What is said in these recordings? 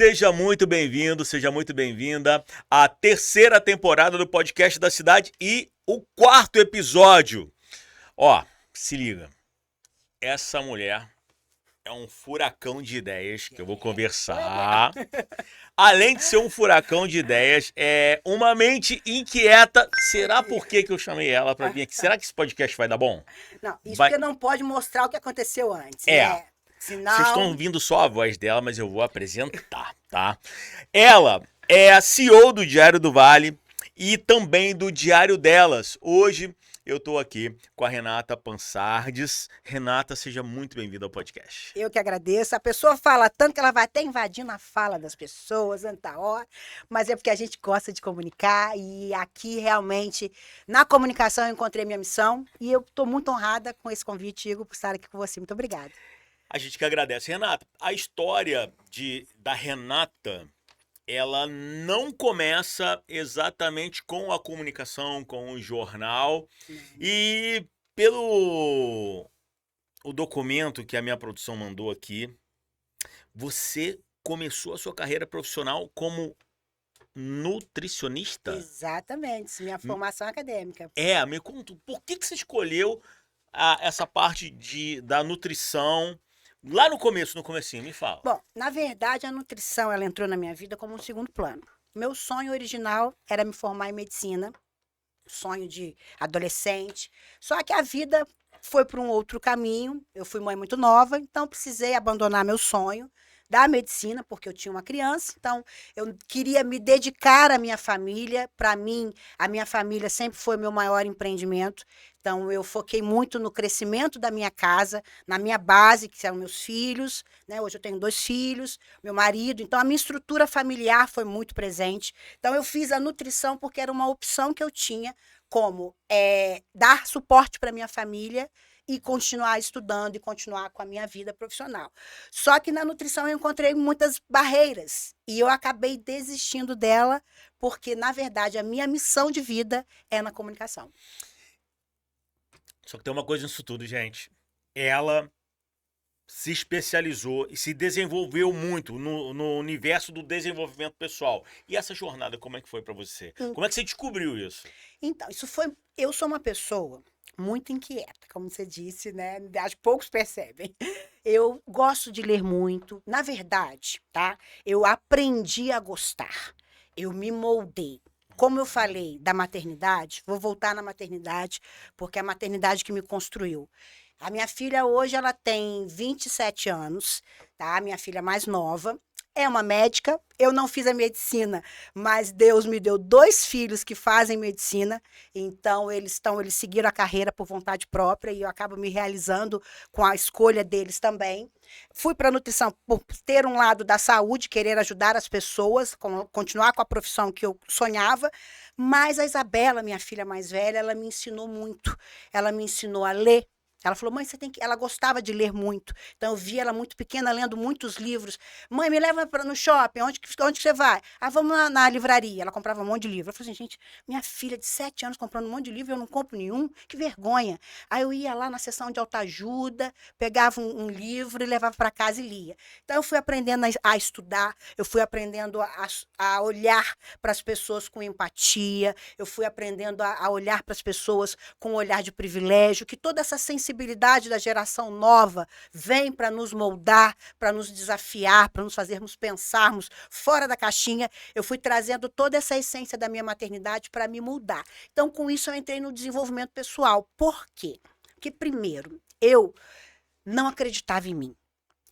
Seja muito bem-vindo, seja muito bem-vinda à terceira temporada do Podcast da Cidade e o quarto episódio. Ó, se liga, essa mulher é um furacão de ideias que eu vou conversar. Além de ser um furacão de ideias, é uma mente inquieta. Será por que eu chamei ela pra vir aqui? Será que esse podcast vai dar bom? Não, isso Vai... porque não pode mostrar o que aconteceu antes, É. né? Vocês Senão... estão ouvindo só a voz dela, mas eu vou apresentar, tá? Ela é a CEO do Diário do Vale e também do Diário Delas. Hoje eu tô aqui com a Renata Pansardes. Renata, seja muito bem-vinda ao podcast. Eu que agradeço. A pessoa fala tanto que ela vai até invadindo a fala das pessoas antes da hora, mas é porque a gente gosta de comunicar e aqui realmente, na comunicação, eu encontrei minha missão e eu estou muito honrada com esse convite, Igor, por estar aqui com você. Muito obrigada. A gente que agradece. Renata, a história da Renata, ela não começa exatamente com a comunicação, com o jornal. E pelo o documento que a minha produção mandou aqui, você começou a sua carreira profissional como nutricionista? Exatamente, minha formação acadêmica. Me conta, por que você escolheu essa parte da nutrição lá no começo, no comecinho? Me fala. Bom, na verdade, a nutrição ela entrou na minha vida como um segundo plano. Meu sonho original era me formar em medicina, sonho de adolescente. Só que a vida foi para um outro caminho. Eu fui mãe muito nova, então precisei abandonar meu sonho da medicina, porque eu tinha uma criança. Então, eu queria me dedicar à minha família. Para mim, a minha família sempre foi meu maior empreendimento. Então, eu foquei muito no crescimento da minha casa, na minha base, que eram meus filhos, né? Hoje eu tenho 2 filhos, meu marido. Então, a minha estrutura familiar foi muito presente. Então, eu fiz a nutrição porque era uma opção que eu tinha, como dar suporte para minha família e continuar estudando e continuar com a minha vida profissional. Só que na nutrição eu encontrei muitas barreiras e eu acabei desistindo dela porque, na verdade, a minha missão de vida é na comunicação. Só que tem uma coisa nisso tudo, gente. Ela se especializou e se desenvolveu muito no universo do desenvolvimento pessoal. E essa jornada, como é que foi para você? Como é que você descobriu isso? Então, eu sou uma pessoa muito inquieta, como você disse, né? Acho que poucos percebem. Eu gosto de ler muito. Na verdade, tá? Eu aprendi a gostar. Eu me moldei. Como eu falei da maternidade, vou voltar na maternidade, porque é a maternidade que me construiu. A minha filha hoje, ela tem 27 anos, tá? A minha filha mais nova. É uma médica, eu não fiz a medicina, mas Deus me deu 2 filhos que fazem medicina, então eles seguiram a carreira por vontade própria e eu acabo me realizando com a escolha deles também. Fui para a nutrição por ter um lado da saúde, querer ajudar as pessoas, continuar com a profissão que eu sonhava, mas a Isabela, minha filha mais velha, ela me ensinou muito, ela me ensinou a ler. Ela falou, mãe, ela gostava de ler muito. Então, eu via ela muito pequena, lendo muitos livros. Mãe, me leva no shopping, onde que você vai? Ah, vamos na livraria. Ela comprava um monte de livro. Eu falei assim, gente, minha filha de 7 anos comprando um monte de livro, eu não compro nenhum, que vergonha. Aí eu ia lá na seção de autoajuda, pegava um livro e levava para casa e lia. Então, eu fui aprendendo a estudar, eu fui aprendendo a olhar para as pessoas com empatia, eu fui aprendendo a olhar para as pessoas com um olhar de privilégio, que toda essa sensibilidade da geração nova vem para nos moldar, para nos desafiar, para nos fazermos pensarmos fora da caixinha. Eu fui trazendo toda essa essência da minha maternidade para me mudar. Então, com isso, eu entrei no desenvolvimento pessoal. Por quê? Porque, primeiro, eu não acreditava em mim.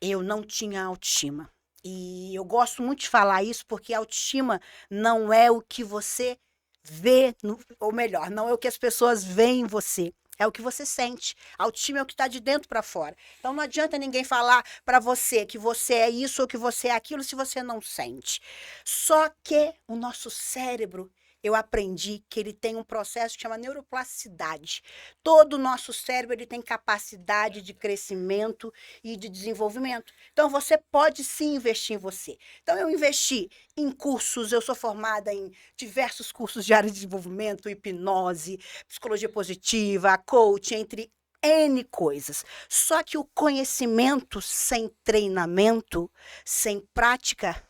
Eu não tinha autoestima. E eu gosto muito de falar isso porque a autoestima não é o que você vê, ou melhor, não é o que as pessoas veem em você. É o que você sente. A autoestima é o que está de dentro para fora. Então não adianta ninguém falar para você que você é isso ou que você é aquilo se você não sente. Só que o nosso cérebro, eu aprendi que ele tem um processo que chama neuroplasticidade. Todo o nosso cérebro ele tem capacidade de crescimento e de desenvolvimento. Então você pode sim investir em você. Então eu investi em cursos, eu sou formada em diversos cursos de área de desenvolvimento, hipnose, psicologia positiva, coaching, entre N coisas. Só que o conhecimento sem treinamento, sem prática,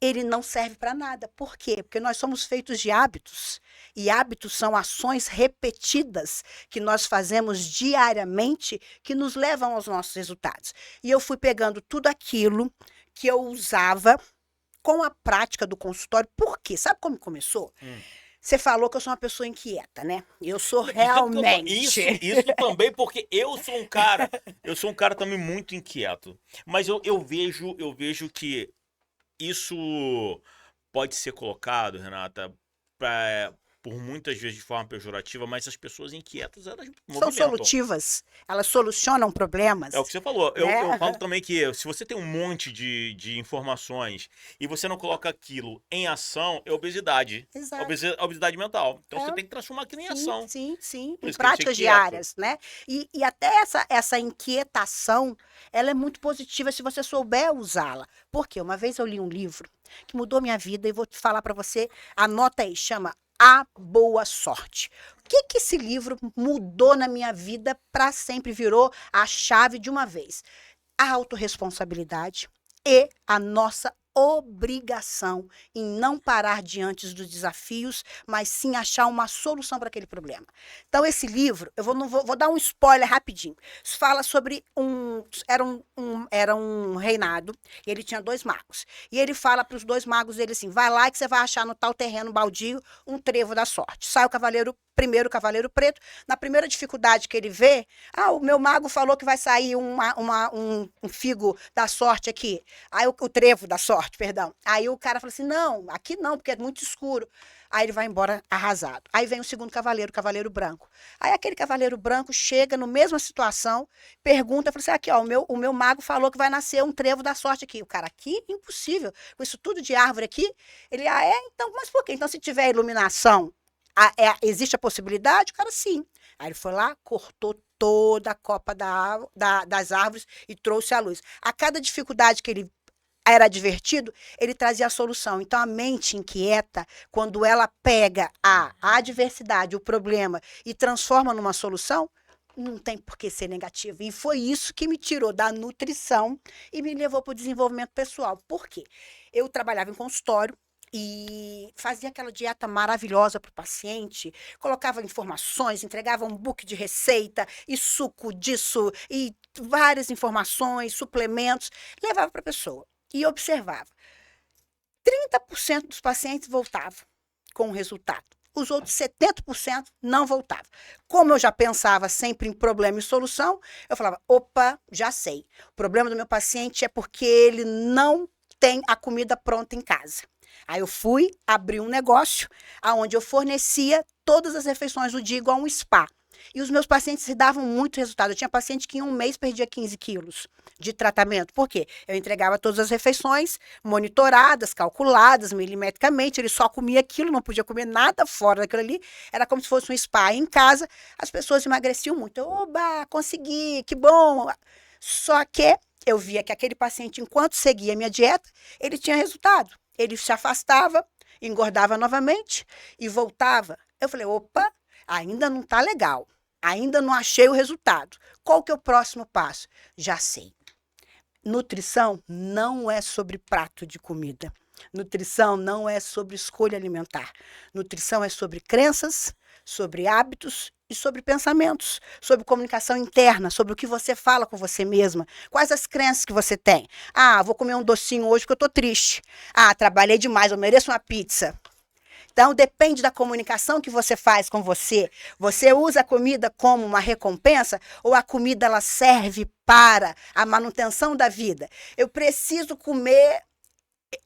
ele não serve para nada. Por quê? Porque nós somos feitos de hábitos. E hábitos são ações repetidas que nós fazemos diariamente que nos levam aos nossos resultados. E eu fui pegando tudo aquilo que eu usava com a prática do consultório. Por quê? Sabe como começou? Você falou que eu sou uma pessoa inquieta, né? Eu sou realmente. Isso também, porque eu sou um cara também muito inquieto. Mas eu vejo que isso pode ser colocado, Renata, por muitas vezes de forma pejorativa, mas as pessoas inquietas, elas São movimentam. solutivas, elas solucionam problemas. É o que você falou. Eu né? falo também que se você tem um monte de informações e você não coloca aquilo em ação, é obesidade. Exato. Obesidade mental. Então É. você tem que transformar aquilo em Sim, ação. sim, Por em isso que tem que ser práticas quieto. diárias, né? E até essa inquietação, ela é muito positiva se você souber usá-la. Por quê? Uma vez eu li um livro que mudou minha vida e vou te falar para você, anota aí, chama A Boa Sorte. O que esse livro mudou na minha vida para sempre, virou a chave de uma vez? A autorresponsabilidade e a nossa obrigação em não parar diante dos desafios, mas sim achar uma solução para aquele problema. Então, esse livro, vou dar um spoiler rapidinho. Fala sobre era um reinado, e ele tinha 2 magos. E ele fala para os 2 magos dele assim: vai lá que você vai achar no tal terreno baldio um trevo da sorte. Sai o primeiro cavaleiro preto, na primeira dificuldade que ele vê, o meu mago falou que vai sair um figo da sorte aqui. Aí o trevo da sorte, perdão. Aí o cara fala assim, não, aqui não, porque é muito escuro. Aí ele vai embora arrasado. Aí vem o segundo cavaleiro, o cavaleiro branco. Aí aquele cavaleiro branco chega na mesma situação, pergunta, fala assim, aqui, ó, o meu mago falou que vai nascer um trevo da sorte aqui. O cara, aqui, impossível. Com isso tudo de árvore aqui. Ele, então, mas por quê? Então, se tiver iluminação, existe a possibilidade? O cara, sim. Aí ele foi lá, cortou toda a copa das árvores e trouxe a luz. A cada dificuldade que ele era advertido, ele trazia a solução. Então, a mente inquieta, quando ela pega a adversidade, o problema, e transforma numa solução, não tem por que ser negativo. E foi isso que me tirou da nutrição e me levou para o desenvolvimento pessoal. Por quê? Eu trabalhava em consultório, e fazia aquela dieta maravilhosa para o paciente, colocava informações, entregava um book de receita, e suco disso, e várias informações, suplementos, levava para a pessoa e observava. 30% dos pacientes voltavam com o resultado. Os outros 70% não voltavam. Como eu já pensava sempre em problema e solução, eu falava, opa, já sei. O problema do meu paciente é porque ele não tem a comida pronta em casa. Aí eu fui abrir um negócio onde eu fornecia todas as refeições do dia igual um spa. E os meus pacientes davam muito resultado. Eu tinha paciente que em um mês perdia 15 quilos de tratamento. Por quê? Eu entregava todas as refeições monitoradas, calculadas milimetricamente. Ele só comia aquilo, não podia comer nada fora daquilo ali. Era como se fosse um spa. Em casa, as pessoas emagreciam muito. Oba, consegui, que bom. Só que eu via que aquele paciente, enquanto seguia a minha dieta, ele tinha resultado. Ele se afastava, engordava novamente e voltava. Eu falei, opa, ainda não está legal. Ainda não achei o resultado. Qual que é o próximo passo? Já sei. Nutrição não é sobre prato de comida. Nutrição não é sobre escolha alimentar. Nutrição é sobre crenças, sobre hábitos e sobre pensamentos, sobre comunicação interna, sobre o que você fala com você mesma. Quais as crenças que você tem? Vou comer um docinho hoje porque eu estou triste. Trabalhei demais, eu mereço uma pizza. Então, depende da comunicação que você faz com você. Você usa a comida como uma recompensa ou a comida ela serve para a manutenção da vida? Eu preciso comer...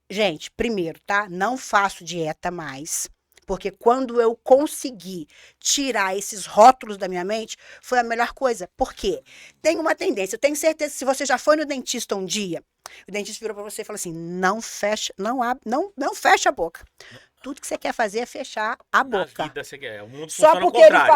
Gente, primeiro, tá? Não faço dieta mais. Porque quando eu consegui tirar esses rótulos da minha mente, foi a melhor coisa. Por quê? Tem uma tendência. Eu tenho certeza que se você já foi no dentista um dia, o dentista virou para você e falou assim, não fecha a boca. Tudo que você quer fazer é fechar a boca. Na vida você quer. O mundo Só funciona ao porque ele contrário.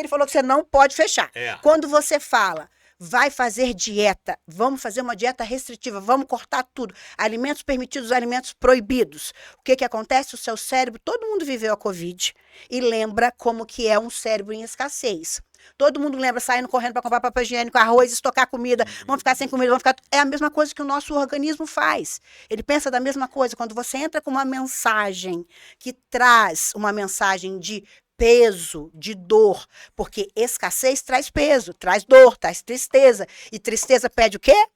falou que você não pode fechar. É. Quando você fala, vai fazer dieta, vamos fazer uma dieta restritiva, vamos cortar tudo, alimentos permitidos, alimentos proibidos. O que acontece? O seu cérebro, todo mundo viveu a Covid e lembra como que é um cérebro em escassez. Todo mundo lembra saindo correndo para comprar papel higiênico, arroz, estocar comida, vamos ficar sem comida, vamos ficar... É a mesma coisa que o nosso organismo faz. Ele pensa da mesma coisa. Quando você entra com uma mensagem que traz uma mensagem de peso, de dor, porque escassez traz peso, traz dor, traz tristeza. E tristeza pede o quê?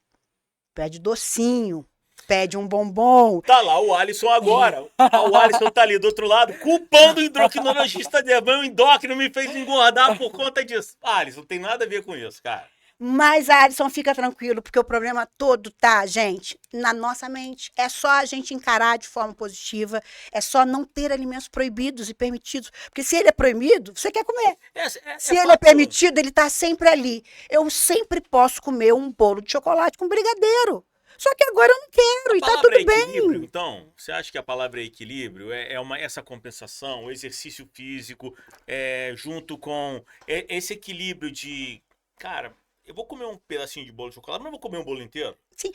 Pede docinho, pede um bombom. Tá lá o Alisson agora. O Alisson tá ali do outro lado, culpando o endocrinologista dele. Meu endócrino me fez engordar por conta disso. Alisson, não tem nada a ver com isso, cara. Mas, Alisson, fica tranquilo, porque o problema todo tá, gente, na nossa mente. É só a gente encarar de forma positiva, é só não ter alimentos proibidos e permitidos. Porque se ele é proibido, você quer comer. Se ele é permitido, ele tá sempre ali. Eu sempre posso comer um bolo de chocolate com brigadeiro. Só que agora eu não quero, e tá tudo bem. Então, você acha que a palavra é equilíbrio? Essa compensação, o exercício físico, junto com esse equilíbrio de, cara, eu vou comer um pedacinho de bolo de chocolate, mas não vou comer um bolo inteiro? Sim,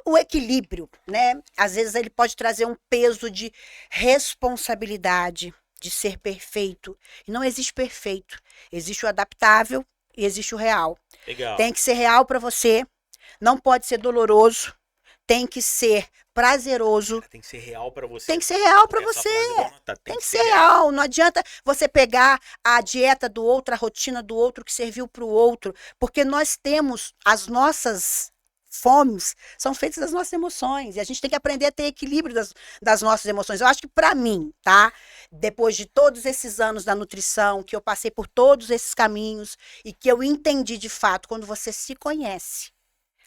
o equilíbrio, né? Às vezes ele pode trazer um peso de responsabilidade, de ser perfeito. E não existe perfeito. Existe o adaptável e existe o real. Legal. Tem que ser real para você, não pode ser doloroso, tem que ser prazeroso. Tem que ser real para você. Tem que ser real para você. Tem que ser real. Não adianta você pegar a dieta do outro, a rotina do outro que serviu para o outro, porque nós temos as nossas fomes, são feitas das nossas emoções, e a gente tem que aprender a ter equilíbrio das nossas emoções. Eu acho que para mim, tá? Depois de todos esses anos da nutrição, que eu passei por todos esses caminhos e que eu entendi de fato, quando você se conhece,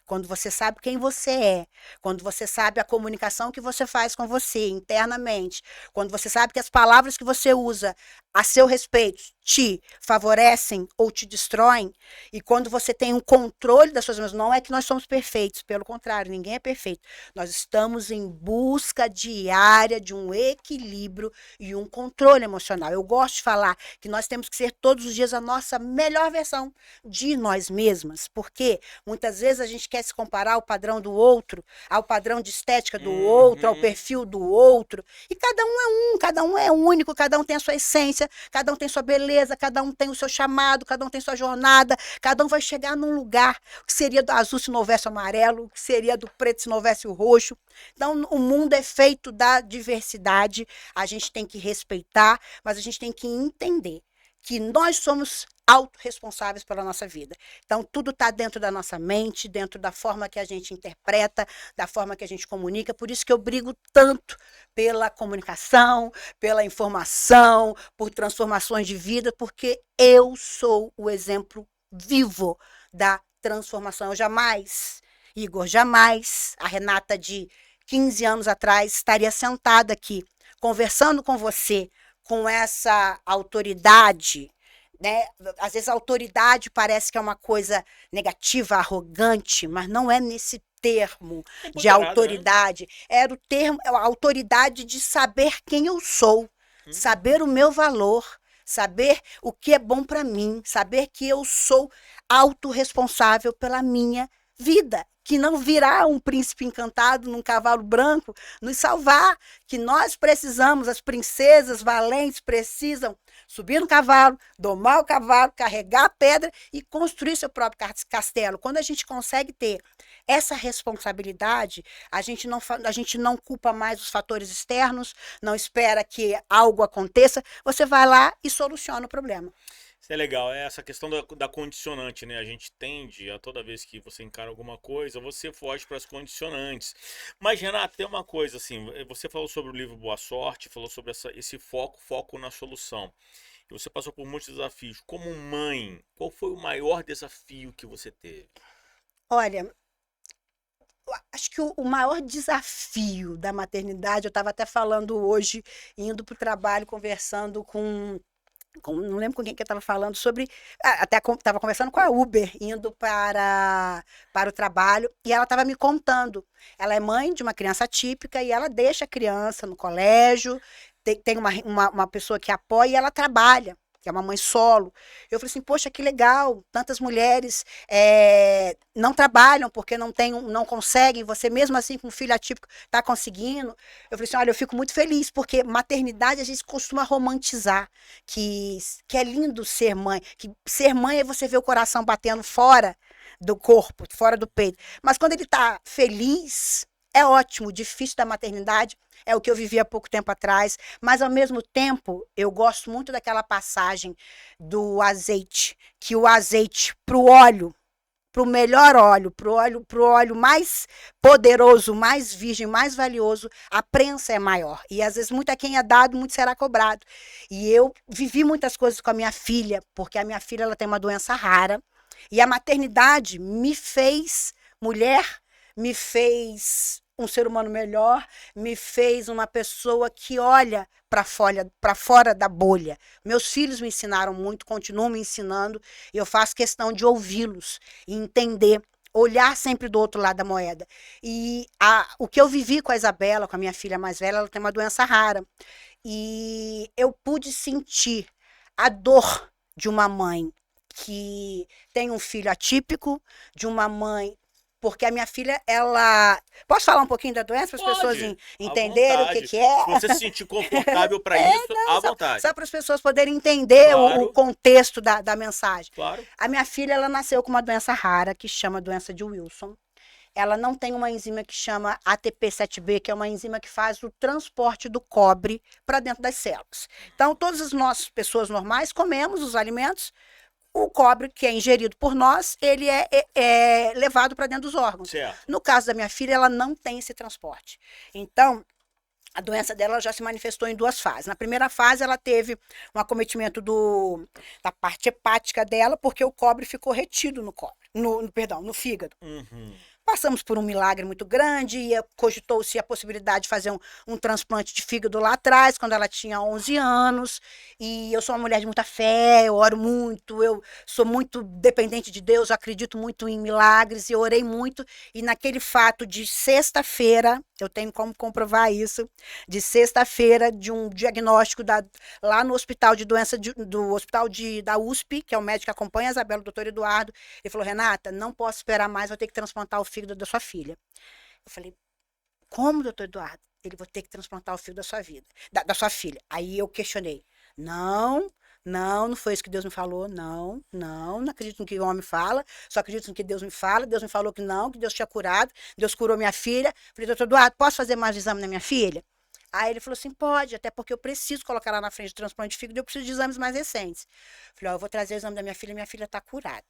quando você sabe quem você é, quando você sabe a comunicação que você faz com você internamente, quando você sabe que as palavras que você usa a seu respeito te favorecem ou te destroem, e quando você tem um controle das suas emoções, não é que nós somos perfeitos, pelo contrário, ninguém é perfeito. Nós estamos em busca diária de um equilíbrio e um controle emocional. Eu gosto de falar que nós temos que ser todos os dias a nossa melhor versão de nós mesmas, porque muitas vezes a gente quer se comparar ao padrão do outro, ao padrão de estética do outro, ao perfil do outro, e cada um é único, cada um tem a sua essência, cada um tem sua beleza, cada um tem o seu chamado, cada um tem sua jornada, cada um vai chegar num lugar que seria do azul se não houvesse o amarelo, que seria do preto se não houvesse o roxo. Então, o mundo é feito da diversidade, a gente tem que respeitar, mas a gente tem que entender que nós somos autorresponsáveis pela nossa vida. Então, tudo está dentro da nossa mente, dentro da forma que a gente interpreta, da forma que a gente comunica. Por isso que eu brigo tanto pela comunicação, pela informação, por transformações de vida, porque eu sou o exemplo vivo da transformação. Eu jamais, Igor, jamais, a Renata de 15 anos atrás estaria sentada aqui, conversando com você, com essa autoridade, né? Às vezes a autoridade parece que é uma coisa negativa, arrogante, mas não é nesse termo de autoridade. Né? Era o termo, a autoridade de saber quem eu sou, saber o meu valor, saber o que é bom para mim, saber que eu sou autorresponsável pela minha vida, que não virá um príncipe encantado num cavalo branco nos salvar, que nós precisamos, as princesas valentes precisam subir no cavalo, domar o cavalo, carregar a pedra e construir seu próprio castelo. Quando a gente consegue ter essa responsabilidade, a gente não culpa mais os fatores externos, não espera que algo aconteça, você vai lá e soluciona o problema. Isso é legal, é essa questão da condicionante, né? A gente tende a toda vez que você encara alguma coisa, você foge para as condicionantes. Mas, Renata, tem uma coisa assim, você falou sobre o livro Boa Sorte, falou sobre esse foco na solução. E você passou por muitos desafios. Como mãe, qual foi o maior desafio que você teve? Olha, acho que o maior desafio da maternidade, eu estava até falando hoje, indo para o trabalho, conversando não lembro com quem que eu estava falando sobre, até estava conversando com a Uber, indo para o trabalho, e ela estava me contando. Ela é mãe de uma criança atípica e ela deixa a criança no colégio, tem uma pessoa que apoia e ela trabalha. que é uma mãe solo. Eu falei assim, poxa, que legal, tantas mulheres não trabalham porque não conseguem, você mesmo assim com um filho atípico está conseguindo. Eu falei assim, olha, eu fico muito feliz, porque maternidade a gente costuma romantizar, que é lindo ser mãe, que ser mãe é você ver o coração batendo fora do corpo, fora do peito. Mas quando ele está feliz, é ótimo. O difícil da maternidade é o que eu vivi há pouco tempo atrás, mas ao mesmo tempo eu gosto muito daquela passagem do azeite, que o azeite para o óleo, para o melhor óleo, para o óleo mais poderoso, mais virgem, mais valioso, a prensa é maior. E às vezes muito a quem é dado, muito será cobrado. E eu vivi muitas coisas com a minha filha, porque a minha filha ela tem uma doença rara, e a maternidade me fez mulher, me fez um ser humano melhor, me fez uma pessoa que olha para fora da bolha. Meus filhos me ensinaram muito, continuam me ensinando, e eu faço questão de ouvi-los e entender, olhar sempre do outro lado da moeda. E o que eu vivi com a Isabela, com a minha filha mais velha, ela tem uma doença rara. E eu pude sentir a dor de uma mãe que tem um filho atípico, de uma mãe. Porque a minha filha, ela. Posso falar um pouquinho da doença para as pessoas entenderem o que é? Se você se sentir confortável para isso, à vontade. Só para as pessoas poderem entender Claro. o contexto da mensagem. Claro. A minha filha, ela nasceu com uma doença rara que chama doença de Wilson. Ela não tem uma enzima que chama ATP7B, que é uma enzima que faz o transporte do cobre para dentro das células. Então, todas as nossas pessoas normais comemos os alimentos. O cobre que é ingerido por nós, ele é levado para dentro dos órgãos. Certo. No caso da minha filha, ela não tem esse transporte. Então, a doença dela já se manifestou em 2 fases. Na primeira fase, ela teve um acometimento da parte hepática dela, porque o cobre ficou retido no fígado. Uhum. Passamos por um milagre muito grande e cogitou-se a possibilidade de fazer um transplante de fígado lá atrás, quando ela tinha 11 anos. E eu sou uma mulher de muita fé, eu oro muito, eu sou muito dependente de Deus, eu acredito muito em milagres, e eu orei muito. E naquele fato de sexta-feira, eu tenho como comprovar isso, de sexta-feira, de um diagnóstico lá no hospital de doença, do hospital da USP, que é o médico que acompanha a Isabela, o doutor Eduardo. Ele falou, Renata, não posso esperar mais, vou ter que transplantar o fígado da sua filha. Eu falei, como, doutor Eduardo? Ele, vou ter que transplantar o fígado da sua filha. Aí eu questionei, não foi isso que Deus me falou, não acredito no que o homem fala, só acredito no que Deus me fala. Deus me falou que não, que Deus tinha curado, Deus curou minha filha. Falei, doutor Eduardo, posso fazer mais exame na minha filha? Aí ele falou assim, pode, até porque eu preciso colocar lá na frente do transplante de fígado, eu preciso de exames mais recentes. Falei, eu vou trazer o exame da minha filha está curada.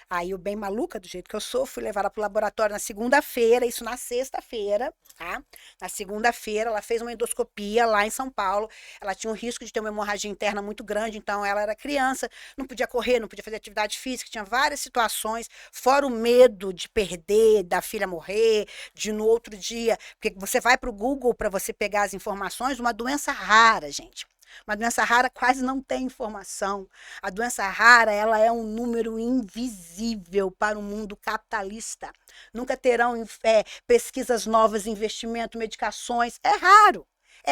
Aí eu, bem maluca, do jeito que eu sou, fui levar ela para o laboratório na segunda-feira, isso na sexta-feira, tá? Na segunda-feira, ela fez uma endoscopia lá em São Paulo. Ela tinha um risco de ter uma hemorragia interna muito grande, então ela era criança, não podia correr, não podia fazer atividade física, tinha várias situações, fora o medo de perder, da filha morrer, de no outro dia, porque você vai para o Google para você pegar as informações, uma doença rara, gente. Uma doença rara quase não tem informação. A doença rara, ela é um número invisível para o mundo capitalista. Nunca terão pesquisas novas, investimento, medicações. É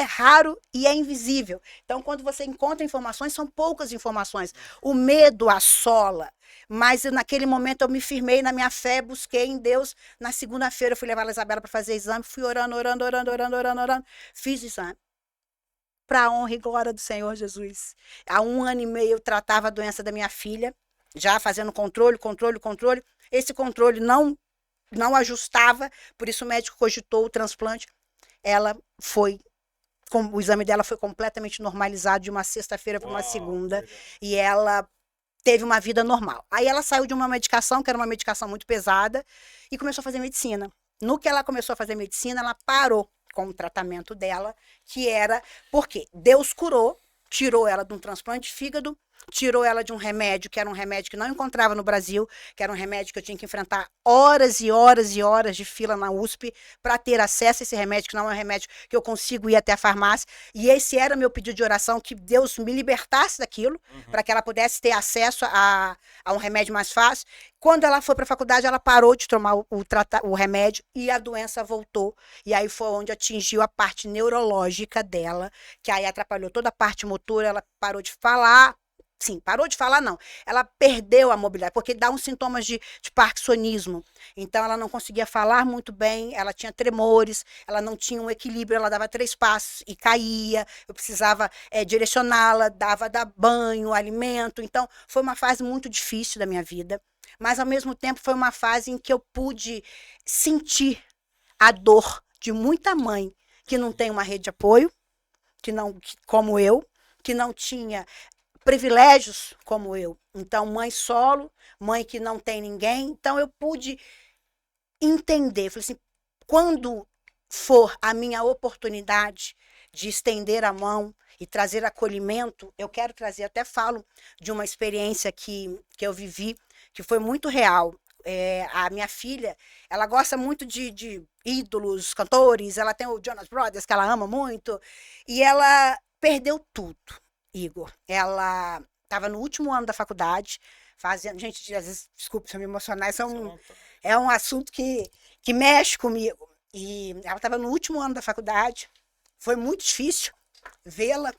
raro e é invisível. Então, quando você encontra informações, são poucas informações. O medo assola. Mas naquele momento eu me firmei na minha fé, busquei em Deus. Na segunda-feira eu fui levar a Isabela para fazer exame, fui orando. Fiz exame. Para a honra e glória do Senhor Jesus. Há 1 ano e meio eu tratava a doença da minha filha, já fazendo controle. Esse controle não ajustava, por isso o médico cogitou o transplante. O exame dela foi completamente normalizado de uma sexta-feira para uma segunda, e ela teve uma vida normal. Aí ela saiu de uma medicação, que era uma medicação muito pesada, e começou a fazer medicina. No que ela começou a fazer medicina, ela parou com o tratamento dela, que era porque Deus curou, tirou ela de um transplante de fígado, tirou ela de um remédio, que era um remédio que não encontrava no Brasil, que era um remédio que eu tinha que enfrentar horas e horas e horas de fila na USP para ter acesso a esse remédio, que não é um remédio que eu consigo ir até a farmácia. E esse era o meu pedido de oração, que Deus me libertasse daquilo, para que ela pudesse ter acesso a um remédio mais fácil. Quando ela foi para a faculdade, ela parou de tomar o remédio e a doença voltou. E aí foi onde atingiu a parte neurológica dela, que aí atrapalhou toda a parte motora, ela parou de falar, sim, parou de falar, não. Ela perdeu a mobilidade, porque dá uns sintomas de parkinsonismo. Então, ela não conseguia falar muito bem, ela tinha tremores, ela não tinha um equilíbrio, ela dava 3 passos e caía. Eu precisava direcioná-la, dar banho, alimento. Então, foi uma fase muito difícil da minha vida, mas, ao mesmo tempo, foi uma fase em que eu pude sentir a dor de muita mãe que não tem uma rede de apoio, como eu, que não tinha privilégios como eu. Então, mãe solo, mãe que não tem ninguém. Então, eu pude entender. Falei assim, quando for a minha oportunidade de estender a mão e trazer acolhimento, eu quero trazer, até falo de uma experiência que eu vivi, que foi muito real. A minha filha, ela gosta muito de ídolos, cantores, ela tem o Jonas Brothers, que ela ama muito, e ela perdeu tudo, Igor. Ela estava no último ano da faculdade, fazendo... Gente, às vezes, desculpa se eu me emocionar, é um assunto que mexe comigo. E ela estava no último ano da faculdade, foi muito difícil vê-la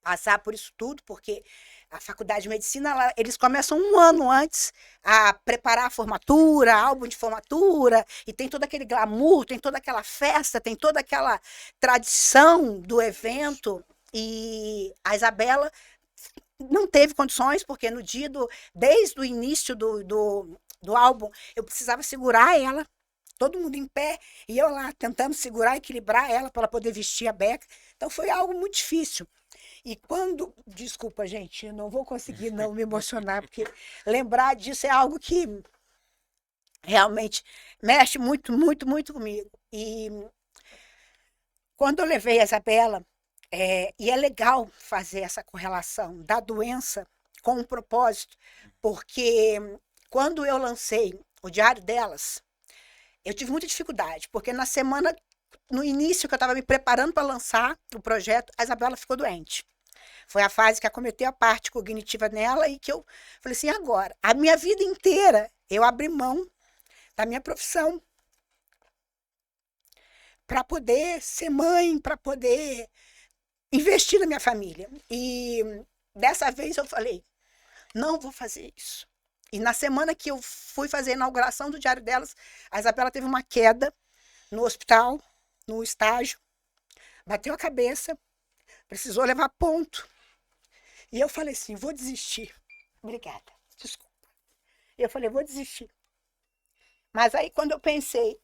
passar por isso tudo, porque a faculdade de medicina, eles começam um ano antes a preparar a formatura, álbum de formatura, e tem todo aquele glamour, tem toda aquela festa, tem toda aquela tradição do evento. E a Isabela não teve condições, porque no dia desde o início do álbum, eu precisava segurar ela, todo mundo em pé, e eu lá tentando segurar, equilibrar ela para ela poder vestir a beca. Então foi algo muito difícil. E quando... Desculpa, gente, eu não vou conseguir não me emocionar, porque lembrar disso é algo que realmente mexe muito, muito, muito comigo. E quando eu levei a Isabela, e é legal fazer essa correlação da doença com o propósito, porque quando eu lancei o Diário Delas, eu tive muita dificuldade, porque no início que eu estava me preparando para lançar o projeto, a Isabela ficou doente. Foi a fase que acometeu a parte cognitiva nela e que eu falei assim, agora, a minha vida inteira eu abri mão da minha profissão para poder ser mãe, para poder investir na minha família. E dessa vez eu falei, não vou fazer isso. E na semana que eu fui fazer a inauguração do Diário Delas, a Isabela teve uma queda no hospital, no estágio, bateu a cabeça, precisou levar ponto. E eu falei assim, vou desistir. Obrigada, desculpa. E eu falei, vou desistir. Mas aí quando eu pensei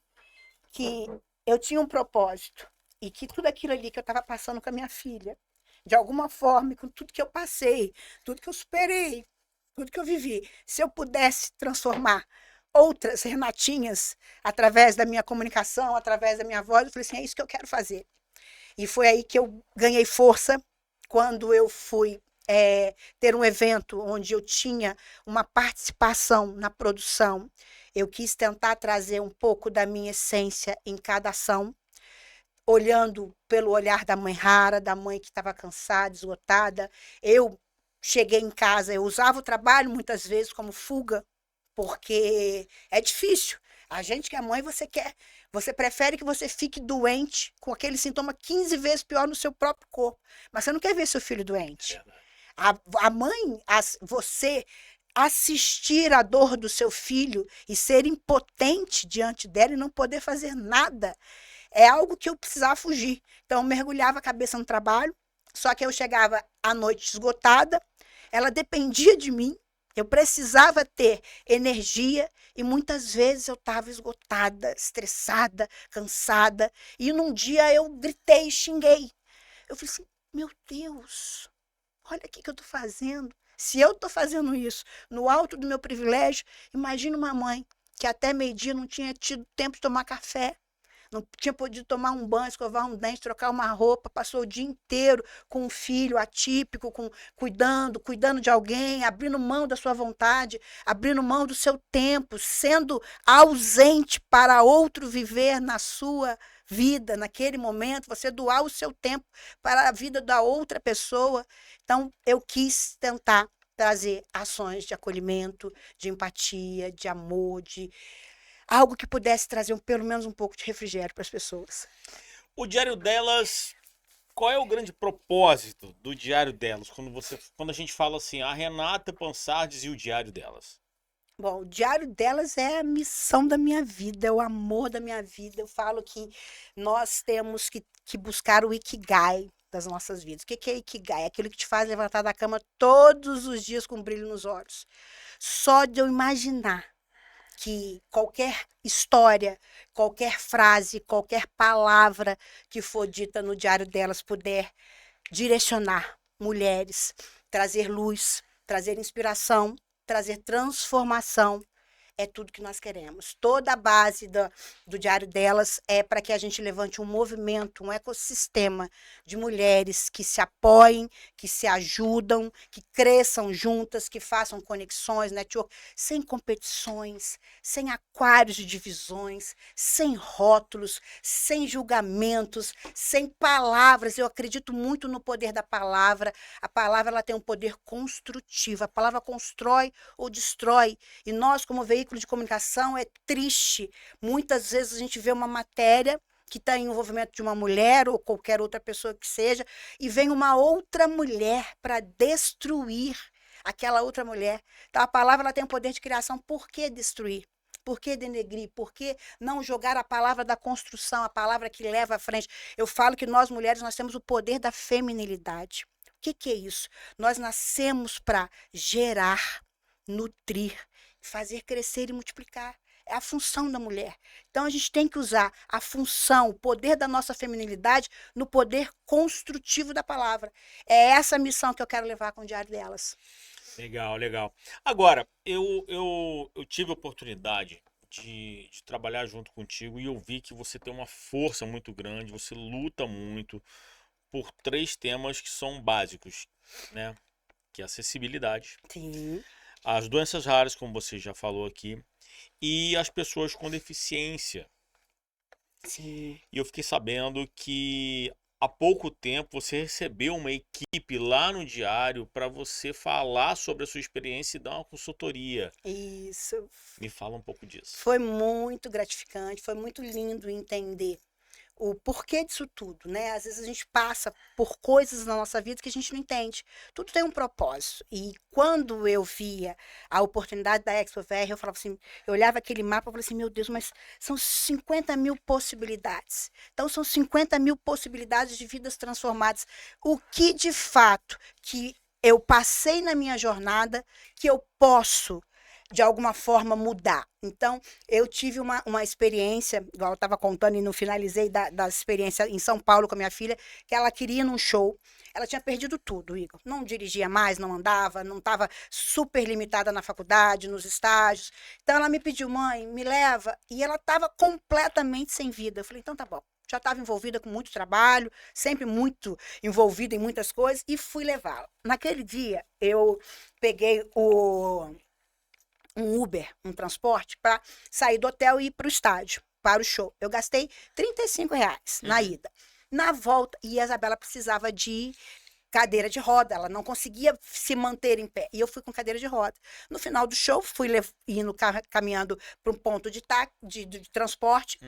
que eu tinha um propósito e que tudo aquilo ali que eu estava passando com a minha filha, de alguma forma, com tudo que eu passei, tudo que eu superei, tudo que eu vivi, se eu pudesse transformar outras Renatinhas através da minha comunicação, através da minha voz, eu falei assim, é isso que eu quero fazer. E foi aí que eu ganhei força, quando eu fui ter um evento onde eu tinha uma participação na produção. Eu quis tentar trazer um pouco da minha essência em cada ação, olhando pelo olhar da mãe rara, da mãe que estava cansada, esgotada. Eu cheguei em casa, eu usava o trabalho muitas vezes como fuga, porque é difícil. A gente que é mãe, você prefere que você fique doente com aquele sintoma 15 vezes pior no seu próprio corpo, mas você não quer ver seu filho doente. A mãe, você assistir a dor do seu filho e ser impotente diante dela e não poder fazer nada, é algo que eu precisava fugir. Então, eu mergulhava a cabeça no trabalho, só que eu chegava à noite esgotada, ela dependia de mim, eu precisava ter energia e muitas vezes eu estava esgotada, estressada, cansada. E num dia eu gritei e xinguei. Eu falei assim, meu Deus, olha o que eu estou fazendo. Se eu estou fazendo isso no alto do meu privilégio, imagina uma mãe que até meio-dia não tinha tido tempo de tomar café, não tinha podido tomar um banho, escovar um dente, trocar uma roupa, passou o dia inteiro com um filho atípico, cuidando de alguém, abrindo mão da sua vontade, abrindo mão do seu tempo, sendo ausente para outro viver na sua vida, naquele momento, você doar o seu tempo para a vida da outra pessoa. Então, eu quis tentar trazer ações de acolhimento, de empatia, de amor, de algo que pudesse trazer pelo menos um pouco de refrigério para as pessoas. O Diário Delas qual é o grande propósito do Diário Delas? Quando a gente fala assim, a Renata Pansardes e o Diário Delas. Bom, o diário delas é a missão da minha vida, é o amor da minha vida. Eu falo que nós temos que buscar o Ikigai das nossas vidas. O que é Ikigai? É aquilo que te faz levantar da cama todos os dias com um brilho nos olhos. Só de eu imaginar que qualquer história, qualquer frase, qualquer palavra que for dita no diário delas puder direcionar mulheres, trazer luz, trazer inspiração, trazer transformação, é tudo que nós queremos. Toda a base do Diário Delas é para que a gente levante um movimento, um ecossistema de mulheres que se apoiem, que se ajudam, que cresçam juntas, que façam conexões, network, sem competições, sem aquários de divisões, sem rótulos, sem julgamentos, sem palavras. Eu acredito muito no poder da palavra. A palavra ela tem um poder construtivo. A palavra constrói ou destrói. E nós, como veículo de comunicação, é triste. Muitas vezes a gente vê uma matéria que está em envolvimento de uma mulher ou qualquer outra pessoa que seja, e vem uma outra mulher para destruir aquela outra mulher. Então, a palavra ela tem o poder de criação. Por que destruir? Por que denegrir? Por que não jogar a palavra da construção, a palavra que leva à frente? Eu falo que nós, mulheres, nós temos o poder da feminilidade. O que é isso? Nós nascemos para gerar, nutrir, fazer crescer e multiplicar. É a função da mulher. Então, a gente tem que usar a função, o poder da nossa feminilidade no poder construtivo da palavra. É essa a missão que eu quero levar com o Diário Delas. Legal, legal. Agora, eu tive a oportunidade de trabalhar junto contigo e eu vi que você tem uma força muito grande, você luta muito por 3 temas que são básicos, né? Que é a acessibilidade, Sim. as doenças raras, como você já falou aqui, e as pessoas com deficiência. Sim. E eu fiquei sabendo que há pouco tempo você recebeu uma equipe lá no Diário para você falar sobre a sua experiência e dar uma consultoria. Isso. Me fala um pouco disso. Foi muito gratificante, foi muito lindo entender o porquê disso tudo, né? Às vezes a gente passa por coisas na nossa vida que a gente não entende. Tudo tem um propósito. E quando eu via a oportunidade da ExpoVR, eu falava assim, eu olhava aquele mapa e falava assim, meu Deus, mas são 50 mil possibilidades. Então são 50 mil possibilidades de vidas transformadas. O que de fato que eu passei na minha jornada que eu posso de alguma forma mudar. Então, eu tive uma experiência, igual eu estava contando e não finalizei, da experiência em São Paulo com a minha filha, que ela queria ir num show. Ela tinha perdido tudo, Igor. Não dirigia mais, não andava, não estava super limitada na faculdade, nos estágios. Então, ela me pediu, mãe, me leva. E ela estava completamente sem vida. Eu falei, então tá bom. Já estava envolvida com muito trabalho, sempre muito envolvida em muitas coisas, e fui levá-la. Naquele dia, eu peguei um Uber, um transporte, para sair do hotel e ir para o estádio, para o show. Eu gastei R$ 35 na ida. Na volta, e a Isabela precisava de cadeira de roda, ela não conseguia se manter em pé. E eu fui com cadeira de roda. No final do show, fui indo caminhando para um ponto de transporte.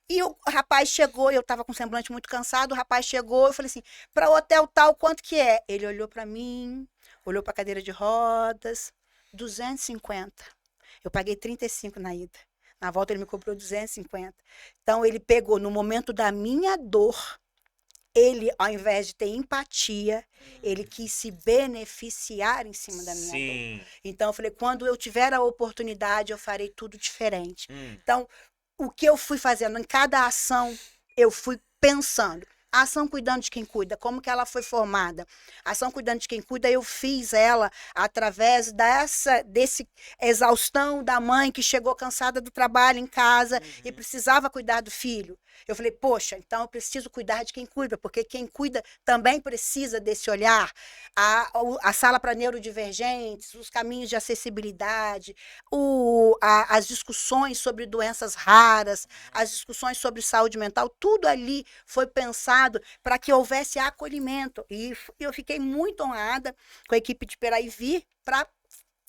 E o rapaz chegou, eu estava com um semblante muito cansado, o rapaz chegou, eu falei assim, para o hotel tal, quanto que é? Ele olhou para mim, olhou para a cadeira de rodas, 250. Eu paguei 35 na ida. Na volta ele me cobrou 250. Então ele pegou no momento da minha dor, ele, ao invés de ter empatia, ele quis se beneficiar em cima da minha dor. Então eu falei, quando eu tiver a oportunidade, eu farei tudo diferente. Então, o que eu fui fazendo em cada ação, eu fui pensando. A ação cuidando de quem cuida, como que ela foi formada? A ação cuidando de quem cuida, eu fiz ela através desse exaustão da mãe que chegou cansada do trabalho em casa e precisava cuidar do filho. Eu falei, poxa, então eu preciso cuidar de quem cuida, porque quem cuida também precisa desse olhar. A sala para neurodivergentes, os caminhos de acessibilidade, as discussões sobre doenças raras, as discussões sobre saúde mental, tudo ali foi pensado para que houvesse acolhimento. E eu fiquei muito honrada com a equipe de Peraí Vir para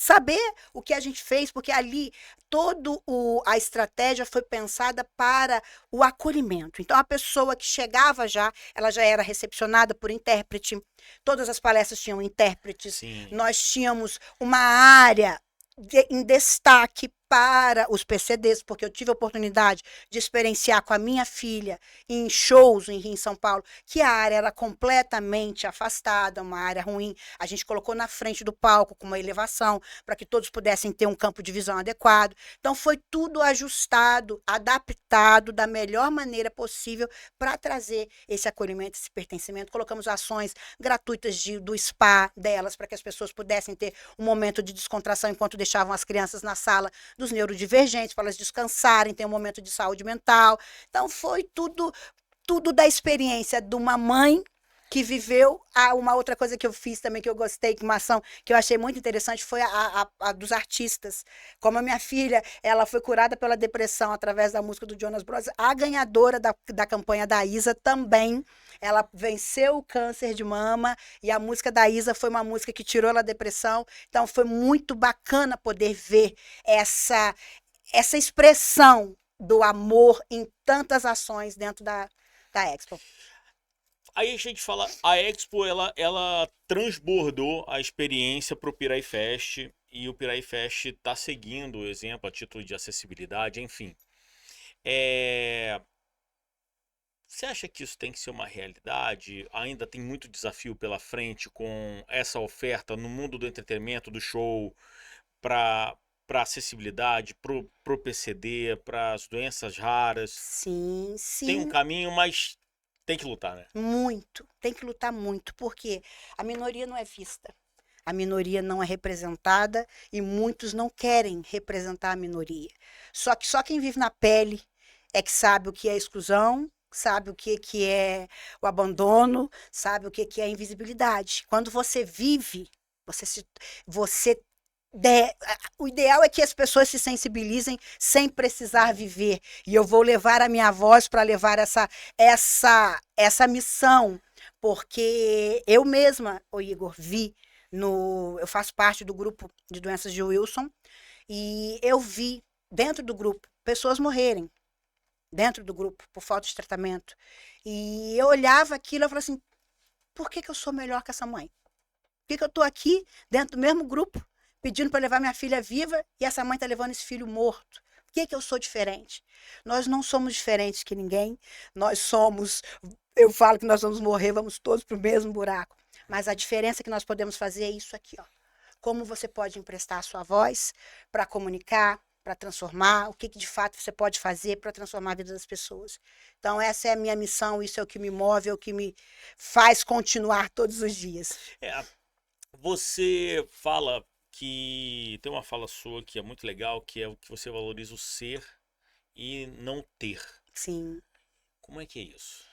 saber o que a gente fez, porque ali a estratégia foi pensada para o acolhimento. Então, a pessoa que chegava já, ela já era recepcionada por intérprete, todas as palestras tinham intérpretes, Sim. nós tínhamos uma área em destaque para os PCDs, porque eu tive a oportunidade de experienciar com a minha filha em shows em Rio, em São Paulo, que a área era completamente afastada, uma área ruim. A gente colocou na frente do palco com uma elevação para que todos pudessem ter um campo de visão adequado. Então foi tudo ajustado, adaptado da melhor maneira possível para trazer esse acolhimento, esse pertencimento. Colocamos ações gratuitas do spa delas para que as pessoas pudessem ter um momento de descontração enquanto deixavam as crianças na sala dos neurodivergentes, para elas descansarem, ter um momento de saúde mental. Então, foi tudo da experiência de uma mãe que viveu. Uma outra coisa que eu fiz também, que eu gostei, uma ação que eu achei muito interessante, foi a dos artistas. Como a minha filha, ela foi curada pela depressão através da música do Jonas Brothers, a ganhadora da campanha da Isa também, ela venceu o câncer de mama, e a música da Isa foi uma música que tirou ela da depressão. Então, foi muito bacana poder ver essa expressão do amor em tantas ações dentro da Expo. Aí a gente fala, a Expo, ela transbordou a experiência para o Pirai Fest, e o Pirai Fest está seguindo o exemplo a título de acessibilidade, enfim. Você acha que isso tem que ser uma realidade? Ainda tem muito desafio pela frente com essa oferta no mundo do entretenimento, do show, para acessibilidade, pro PCD, para as doenças raras? Sim, sim. Tem um caminho, mas tem que lutar, né? Muito. Tem que lutar muito, porque a minoria não é vista. A minoria não é representada e muitos não querem representar a minoria. Só quem vive na pele é que sabe o que é exclusão, sabe o que é o abandono, sabe o que é a invisibilidade. Quando você vive, o ideal é que as pessoas se sensibilizem sem precisar viver. E eu vou levar a minha voz para levar essa missão, porque eu mesma, Igor, eu faço parte do grupo de doenças de Wilson, e eu vi dentro do grupo pessoas morrerem dentro do grupo por falta de tratamento. E eu olhava aquilo e falava assim, por que eu sou melhor que essa mãe? Por que eu estou aqui dentro do mesmo grupo pedindo para levar minha filha viva e essa mãe está levando esse filho morto? Por que eu sou diferente? Nós não somos diferentes que ninguém. Eu falo que nós vamos morrer, vamos todos para o mesmo buraco. Mas a diferença que nós podemos fazer é isso aqui, ó. Como você pode emprestar a sua voz para comunicar, para transformar, o que de fato você pode fazer para transformar a vida das pessoas. Então, essa é a minha missão, isso é o que me move, é o que me faz continuar todos os dias. Você fala que tem uma fala sua que é muito legal, que é o que você valoriza o ser e não ter. Sim. Como é que é isso?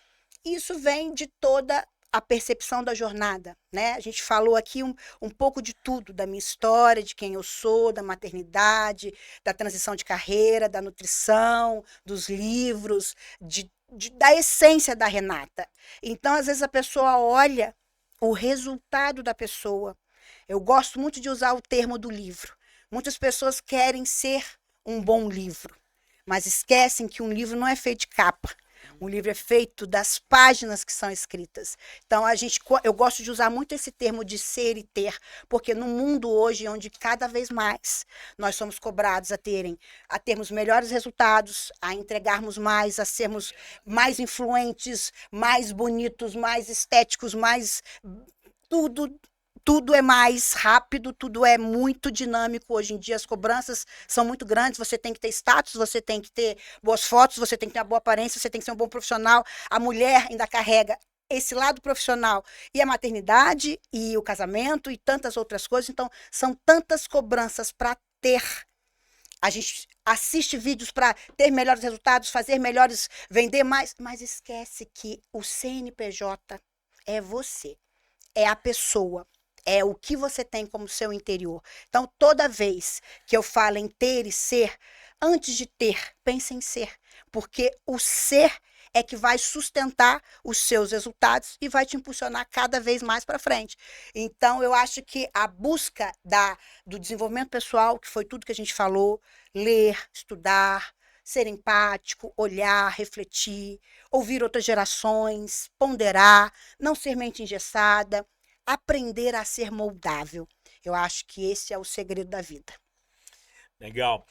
Isso vem de toda a percepção da jornada, né? A gente falou aqui um pouco de tudo, da minha história, de quem eu sou, da maternidade, da transição de carreira, da nutrição, dos livros, da essência da Renata. Então, às vezes, a pessoa olha o resultado da pessoa. Eu gosto muito de usar o termo do livro. Muitas pessoas querem ser um bom livro, mas esquecem que um livro não é feito de capa. Um livro é feito das páginas que são escritas. Então, eu gosto de usar muito esse termo de ser e ter, porque no mundo hoje, onde cada vez mais nós somos cobrados a termos melhores resultados, a entregarmos mais, a sermos mais influentes, mais bonitos, mais estéticos, mais tudo é mais rápido, tudo é muito dinâmico. Hoje em dia as cobranças são muito grandes, você tem que ter status, você tem que ter boas fotos, você tem que ter uma boa aparência, você tem que ser um bom profissional. A mulher ainda carrega esse lado profissional e a maternidade e o casamento e tantas outras coisas. Então, são tantas cobranças para ter. A gente assiste vídeos para ter melhores resultados, fazer melhores, vender mais, mas esquece que o CNPJ é você, é a pessoa. É o que você tem como seu interior. Então, toda vez que eu falo em ter e ser, antes de ter, pense em ser. Porque o ser é que vai sustentar os seus resultados e vai te impulsionar cada vez mais para frente. Então, eu acho que a busca do desenvolvimento pessoal, que foi tudo que a gente falou, ler, estudar, ser empático, olhar, refletir, ouvir outras gerações, ponderar, não ser mente engessada, aprender a ser moldável. Eu acho que esse é o segredo da vida. Legal.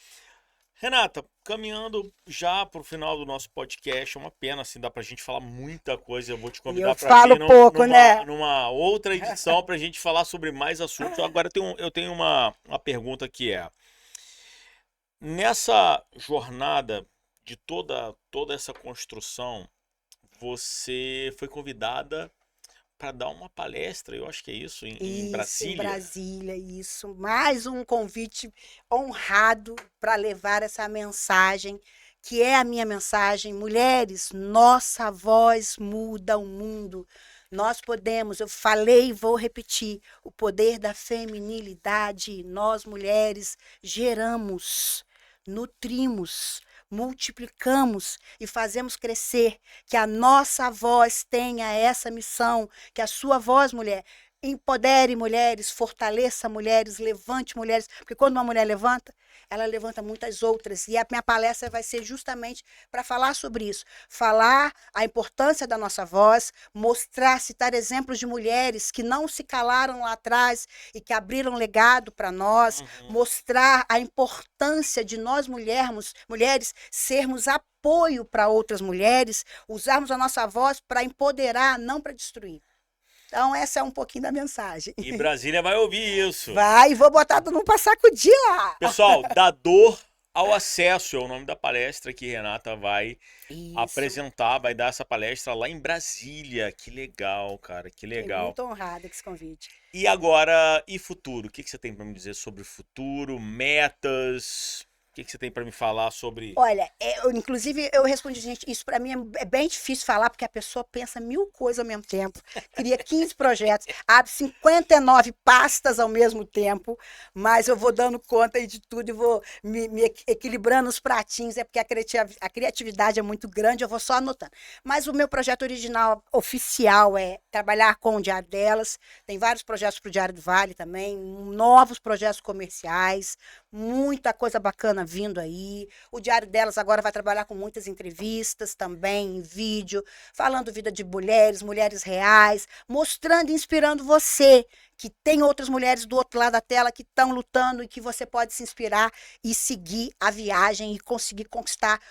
Renata, caminhando já para o final do nosso podcast, é uma pena, assim, dá para a gente falar muita coisa. Eu vou te E convidar eu para falo vir pouco, né? numa outra edição para a gente falar sobre mais assuntos. Agora eu tenho uma pergunta que é: nessa jornada de toda essa construção, você foi convidada para dar uma palestra, eu acho que é isso, em Isso, em Brasília. Brasília, isso. Mais um convite honrado para levar essa mensagem, que é a minha mensagem. Mulheres, nossa voz muda o mundo. Nós podemos, eu falei e vou repetir, o poder da feminilidade. Nós, mulheres, geramos, nutrimos, multiplicamos e fazemos crescer. Que a nossa voz tenha essa missão, que a sua voz, mulher, empodere mulheres, fortaleça mulheres, levante mulheres, porque quando uma mulher levanta, ela levanta muitas outras. E a minha palestra vai ser justamente para falar sobre isso, falar a importância da nossa voz, mostrar, citar exemplos de mulheres que não se calaram lá atrás e que abriram legado para nós, mostrar a importância de nós mulheres sermos apoio para outras mulheres, usarmos a nossa voz para empoderar, não para destruir. Então, essa é um pouquinho da mensagem. E Brasília vai ouvir isso. Vai, vou botar todo mundo para sacudir lá. Pessoal, da dor ao acesso é o nome da palestra que Renata vai Isso. apresentar, vai dar essa palestra lá em Brasília. Que legal, cara, que Fiquei legal. muito honrada com esse convite. E agora, e futuro? O que você tem para me dizer sobre futuro, metas? O que você tem para me falar sobre... Olha, inclusive eu respondi, gente, isso para mim é bem difícil falar, porque a pessoa pensa 1000 coisas ao mesmo tempo, cria 15 projetos, abre 59 pastas ao mesmo tempo, mas eu vou dando conta aí de tudo e vou me equilibrando os pratinhos, é porque a criatividade é muito grande, eu vou só anotando. Mas o meu projeto original, oficial, é trabalhar com o Diário Delas, tem vários projetos para o Diário do Vale também, novos projetos comerciais, muita coisa bacana vindo aí. O Diário Delas agora vai trabalhar com muitas entrevistas também, em vídeo, falando vida de mulheres, mulheres reais, mostrando e inspirando você, que tem outras mulheres do outro lado da tela que estão lutando e que você pode se inspirar e seguir a viagem e conseguir conquistar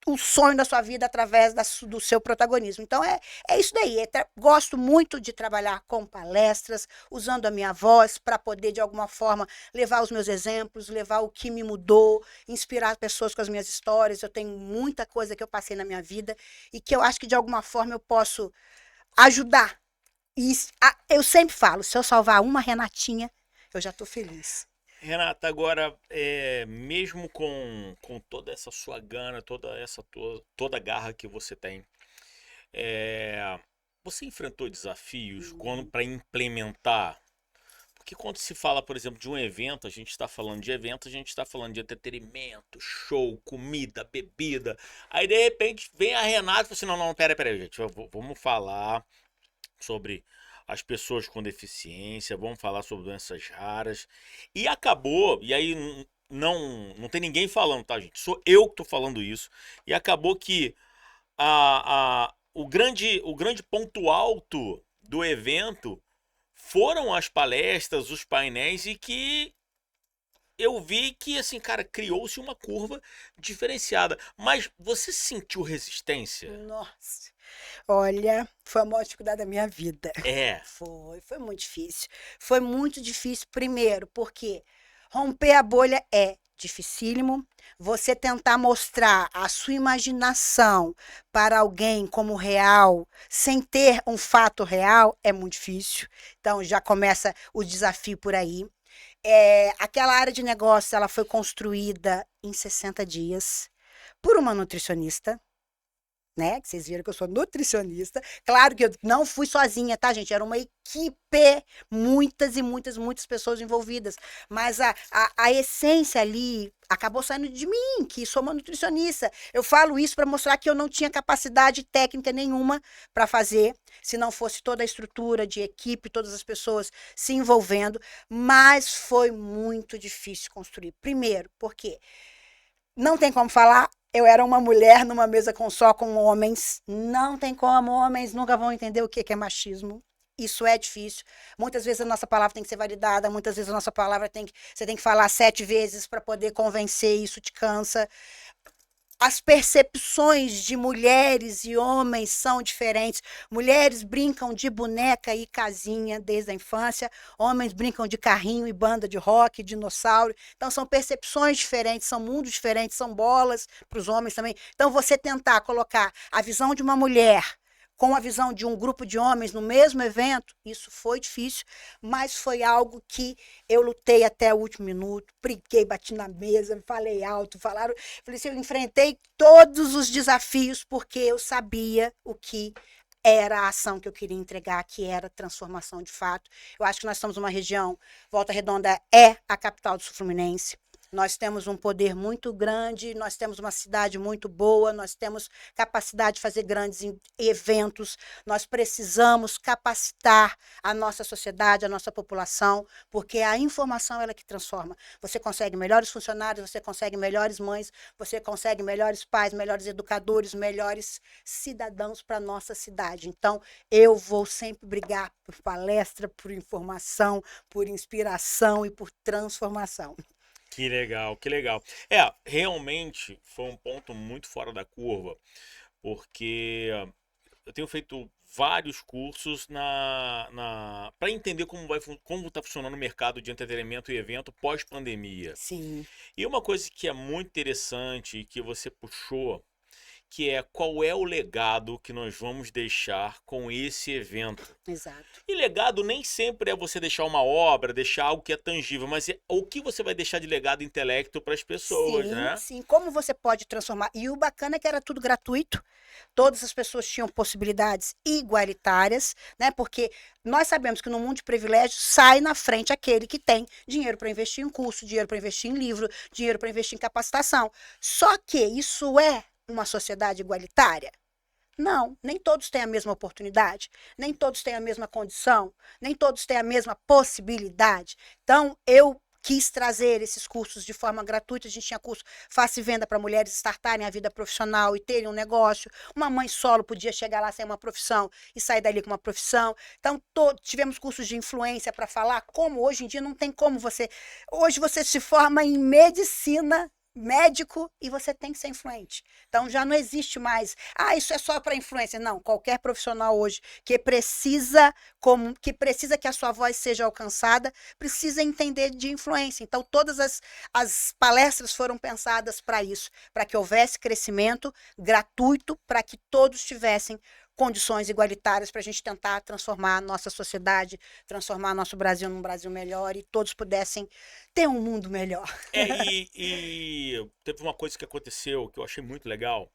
o sonho da sua vida através do seu protagonismo. Então, é isso daí. Gosto muito de trabalhar com palestras, usando a minha voz para poder, de alguma forma, levar os meus exemplos, levar o que me mudou, inspirar pessoas com as minhas histórias. Eu tenho muita coisa que eu passei na minha vida e que eu acho que, de alguma forma, eu posso ajudar. E eu sempre falo, se eu salvar uma Renatinha, eu já estou feliz. Renata, agora, mesmo com toda essa sua gana, toda a garra que você tem, você enfrentou desafios para implementar? Porque quando se fala, por exemplo, de um evento, a gente está falando de evento, a gente está falando de entretenimento, show, comida, bebida. Aí, de repente, vem a Renata e fala assim, não, pera, gente, vamos falar sobre as pessoas com deficiência, vamos falar sobre doenças raras. E acabou, e aí não tem ninguém falando, tá, gente? Sou eu que tô falando isso. E acabou que o grande ponto alto do evento foram as palestras, os painéis, e que eu vi que, assim, cara, criou-se uma curva diferenciada. Mas você sentiu resistência? Nossa, olha, foi a maior dificuldade da minha vida. É. Foi muito difícil. Foi muito difícil, primeiro, porque romper a bolha é dificílimo. Você tentar mostrar a sua imaginação para alguém como real, sem ter um fato real, é muito difícil. Então, já começa o desafio por aí. Aquela área de negócio, ela foi construída em 60 dias por uma nutricionista. né? Que vocês viram que eu sou nutricionista. Claro que eu não fui sozinha, tá, gente? Era uma equipe, muitas e muitas, muitas pessoas envolvidas. Mas a essência ali acabou saindo de mim, que sou uma nutricionista. Eu falo isso para mostrar que eu não tinha capacidade técnica nenhuma para fazer, se não fosse toda a estrutura de equipe, todas as pessoas se envolvendo. Mas foi muito difícil construir. Primeiro, porque não tem como falar. Eu era uma mulher numa mesa só com homens. Não tem como, homens nunca vão entender o que é machismo. Isso é difícil. Muitas vezes a nossa palavra tem que ser validada, muitas vezes a nossa palavra você tem que falar 7 vezes para poder convencer, isso te cansa. As percepções de mulheres e homens são diferentes. Mulheres brincam de boneca e casinha desde a infância, homens brincam de carrinho e banda de rock, dinossauro. Então são percepções diferentes, são mundos diferentes, são bolas para os homens também. Então você tentar colocar a visão de uma mulher com a visão de um grupo de homens no mesmo evento, isso foi difícil, mas foi algo que eu lutei até o último minuto, briguei, bati na mesa, falei alto, falei assim, eu enfrentei todos os desafios porque eu sabia o que era a ação que eu queria entregar, que era transformação de fato. Eu acho que nós estamos numa região, Volta Redonda é a capital do Sul Fluminense. Nós temos um poder muito grande, nós temos uma cidade muito boa, nós temos capacidade de fazer grandes eventos, nós precisamos capacitar a nossa sociedade, a nossa população, porque a informação ela é que transforma. Você consegue melhores funcionários, você consegue melhores mães, você consegue melhores pais, melhores educadores, melhores cidadãos para a nossa cidade. Então, eu vou sempre brigar por palestra, por informação, por inspiração e por transformação. Que legal, que legal. Realmente foi um ponto muito fora da curva, porque eu tenho feito vários cursos para entender como está funcionando o mercado de entretenimento e evento pós-pandemia. Sim, E uma coisa que é muito interessante e que você puxou, que é qual é o legado que nós vamos deixar com esse evento. exato. E legado nem sempre é você deixar uma obra, deixar algo que é tangível, mas é o que você vai deixar de legado intelecto para as pessoas, Sim, né? sim. Como você pode transformar? E o bacana é que era tudo gratuito. Todas as pessoas tinham possibilidades igualitárias, né? Porque nós sabemos que no mundo de privilégios sai na frente aquele que tem dinheiro para investir em curso, dinheiro para investir em livro, dinheiro para investir em capacitação. Só que isso é uma sociedade igualitária? Não, nem todos têm a mesma oportunidade, nem todos têm a mesma condição, nem todos têm a mesma possibilidade. Então, eu quis trazer esses cursos de forma gratuita. A gente tinha curso Faça e Venda para mulheres startarem a vida profissional e terem um negócio. Uma mãe solo podia chegar lá sem uma profissão e sair dali com uma profissão. Então, tivemos cursos de influência para falar como hoje em dia não tem como você... Hoje você se forma em medicina, médico, e você tem que ser influente. Então já não existe mais, isso é só para influência. Não, qualquer profissional hoje que precisa que a sua voz seja alcançada, precisa entender de influência. Então todas as palestras foram pensadas para isso, para que houvesse crescimento gratuito, para que todos tivessem condições igualitárias para a gente tentar transformar a nossa sociedade, transformar nosso Brasil num Brasil melhor e todos pudessem ter um mundo melhor. E teve uma coisa que aconteceu que eu achei muito legal,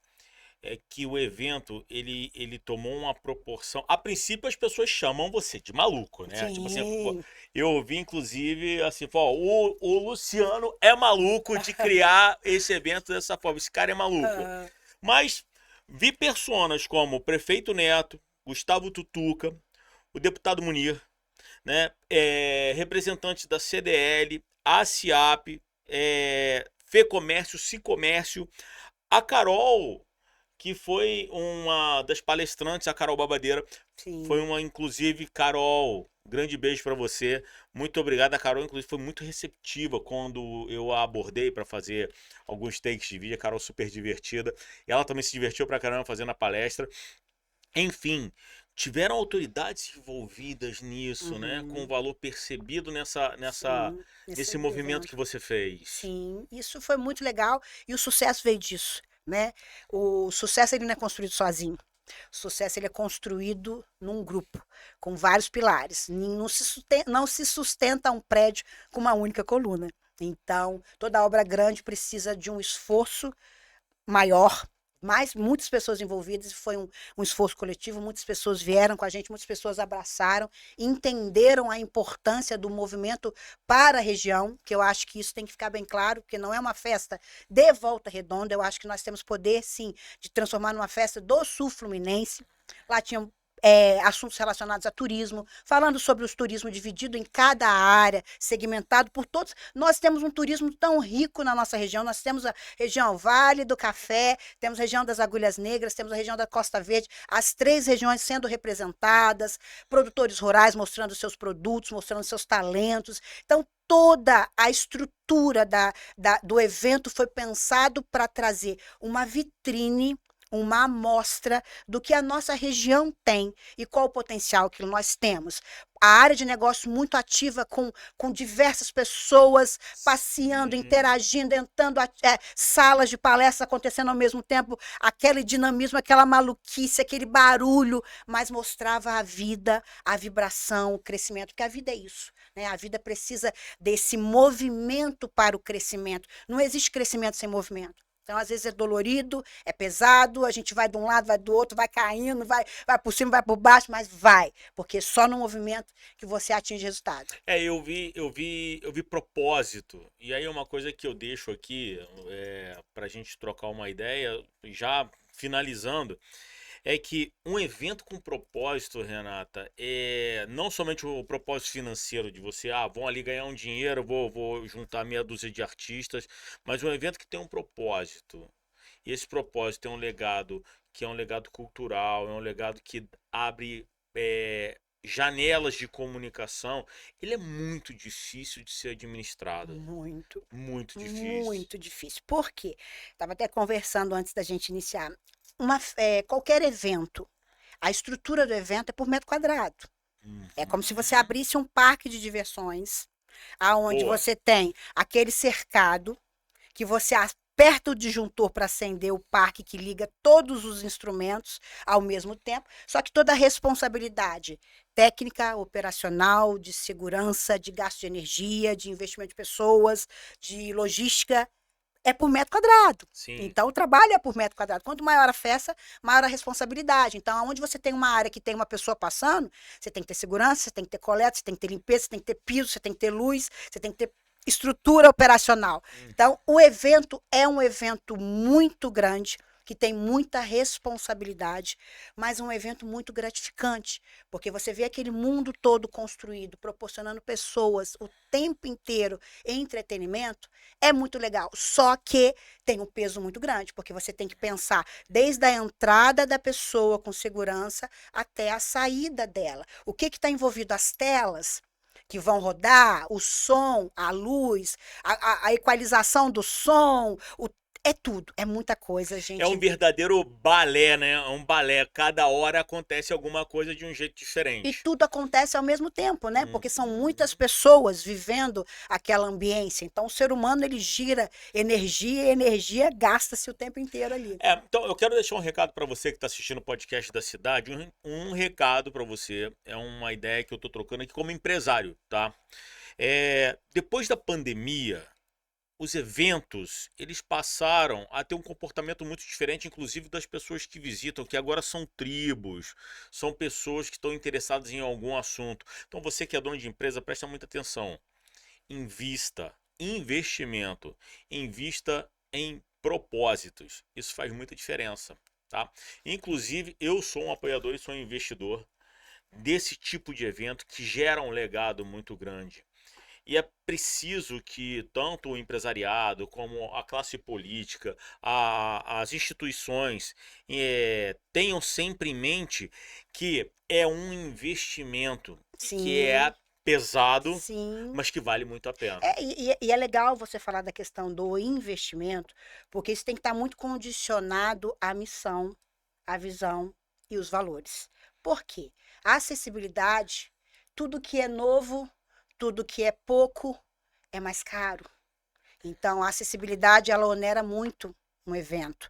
é que o evento, ele tomou uma proporção... A princípio as pessoas chamam você de maluco, né? Tipo assim, Sim. eu ouvi inclusive assim, o Luciano é maluco de criar esse evento dessa forma, esse cara é maluco. Mas vi personas como o prefeito Neto, Gustavo Tutuca, o deputado Munir, né, representantes da CDL, ACIAP, FEComércio, Cicomércio, a Carol, que foi uma das palestrantes, a Carol Babadeira, Sim. foi inclusive, Carol, grande beijo para você, muito obrigado. A Carol, inclusive, foi muito receptiva quando eu a abordei para fazer alguns takes de vídeo. A Carol super divertida, e ela também se divertiu pra caramba fazendo a palestra. Enfim, tiveram autoridades envolvidas nisso, né? Com o valor percebido nesse movimento que você fez. Sim, isso foi muito legal e o sucesso veio disso, né? O sucesso ele não é construído sozinho. O sucesso ele é construído num grupo, com vários pilares. Não se sustenta um prédio com uma única coluna. Então, toda obra grande precisa de um esforço maior, mas muitas pessoas envolvidas, foi um esforço coletivo, muitas pessoas vieram com a gente, muitas pessoas abraçaram, entenderam a importância do movimento para a região, que eu acho que isso tem que ficar bem claro, porque não é uma festa de Volta Redonda, eu acho que nós temos poder, sim, de transformar numa festa do Sul Fluminense. Lá tinham assuntos relacionados a turismo, falando sobre o turismo dividido em cada área, segmentado por todos. Nós temos um turismo tão rico na nossa região, nós temos a região Vale do Café, temos a região das Agulhas Negras, temos a região da Costa Verde, as 3 regiões sendo representadas, produtores rurais mostrando seus produtos, mostrando seus talentos. Então, toda a estrutura do evento foi pensado para trazer uma vitrine, uma amostra do que a nossa região tem e qual o potencial que nós temos. A área de negócio muito ativa, com diversas pessoas passeando, interagindo, entrando salas de palestra acontecendo ao mesmo tempo, aquele dinamismo, aquela maluquice, aquele barulho, mas mostrava a vida, a vibração, o crescimento, porque a vida é isso, né? A vida precisa desse movimento para o crescimento. Não existe crescimento sem movimento. Então, às vezes é dolorido, é pesado, a gente vai de um lado, vai do outro, vai caindo, vai por cima, vai por baixo, mas vai, porque só no movimento que você atinge resultado. Eu vi propósito, e aí uma coisa que eu deixo aqui para a gente trocar uma ideia, já finalizando, é que um evento com propósito, Renata, não somente o propósito financeiro de você, vão ali ganhar um dinheiro, vou juntar meia dúzia de artistas, mas um evento que tem um propósito. E esse propósito tem um legado que é um legado cultural, é um legado que abre janelas de comunicação. Ele é muito difícil de ser administrado. Muito. Muito difícil. Muito difícil. Por quê? Estava até conversando antes da gente iniciar. Qualquer evento, a estrutura do evento é por metro quadrado. É como se você abrisse um parque de diversões, aonde você tem aquele cercado, que você aperta o disjuntor para acender o parque que liga todos os instrumentos ao mesmo tempo, só que toda a responsabilidade técnica, operacional, de segurança, de gasto de energia, de investimento de pessoas, de logística, é por metro quadrado. Sim. Então, o trabalho é por metro quadrado. Quanto maior a festa, maior a responsabilidade. Então, onde você tem uma área que tem uma pessoa passando, você tem que ter segurança, você tem que ter coleta, você tem que ter limpeza, você tem que ter piso, você tem que ter luz, você tem que ter estrutura operacional. Então, o evento é um evento muito grande, que tem muita responsabilidade, mas um evento muito gratificante, porque você vê aquele mundo todo construído, proporcionando pessoas o tempo inteiro em entretenimento, é muito legal. Só que tem um peso muito grande, porque você tem que pensar desde a entrada da pessoa com segurança até a saída dela. O que está envolvido? As telas que vão rodar, o som, a luz, a equalização do som, é tudo, é muita coisa, gente. É um verdadeiro balé, né? É um balé. Cada hora acontece alguma coisa de um jeito diferente. E tudo acontece ao mesmo tempo, né? Porque são muitas pessoas vivendo aquela ambiência. Então, o ser humano, ele gira energia e energia gasta-se o tempo inteiro ali. Então, eu quero deixar um recado para você que está assistindo o podcast da cidade. Um recado para você. É uma ideia que eu estou trocando aqui como empresário, tá? Depois da pandemia, os eventos, eles passaram a ter um comportamento muito diferente, inclusive das pessoas que visitam, que agora são tribos, são pessoas que estão interessadas em algum assunto. Então, você que é dono de empresa, presta muita atenção. Investimento, invista em propósitos. Isso faz muita diferença, tá? Inclusive, eu sou um apoiador e sou um investidor desse tipo de evento que gera um legado muito grande. E é preciso que tanto o empresariado como a classe política, as instituições tenham sempre em mente que é um investimento que é pesado, Sim. mas que vale muito a pena. E é legal você falar da questão do investimento, porque isso tem que estar muito condicionado à missão, à visão e os valores. Por quê? A acessibilidade, tudo que é novo, tudo que é pouco é mais caro. Então, a acessibilidade, ela onera muito um evento.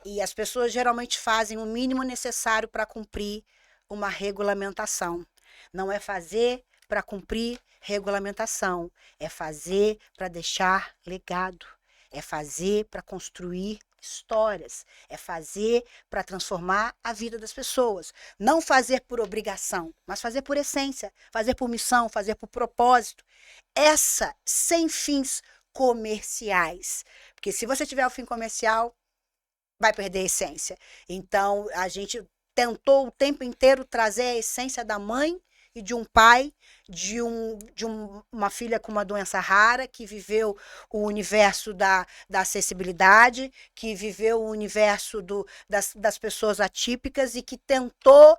E as pessoas geralmente fazem o mínimo necessário para cumprir uma regulamentação. Não é fazer para cumprir regulamentação, é fazer para deixar legado, é fazer para construir histórias, é fazer para transformar a vida das pessoas. Não fazer por obrigação, mas fazer por essência, fazer por missão, fazer por propósito. Essa sem fins comerciais. Porque se você tiver o fim comercial, vai perder a essência. Então, a gente tentou o tempo inteiro trazer a essência da mãe e de um pai, uma filha com uma doença rara, que viveu o universo da acessibilidade, que viveu o universo das pessoas atípicas e que tentou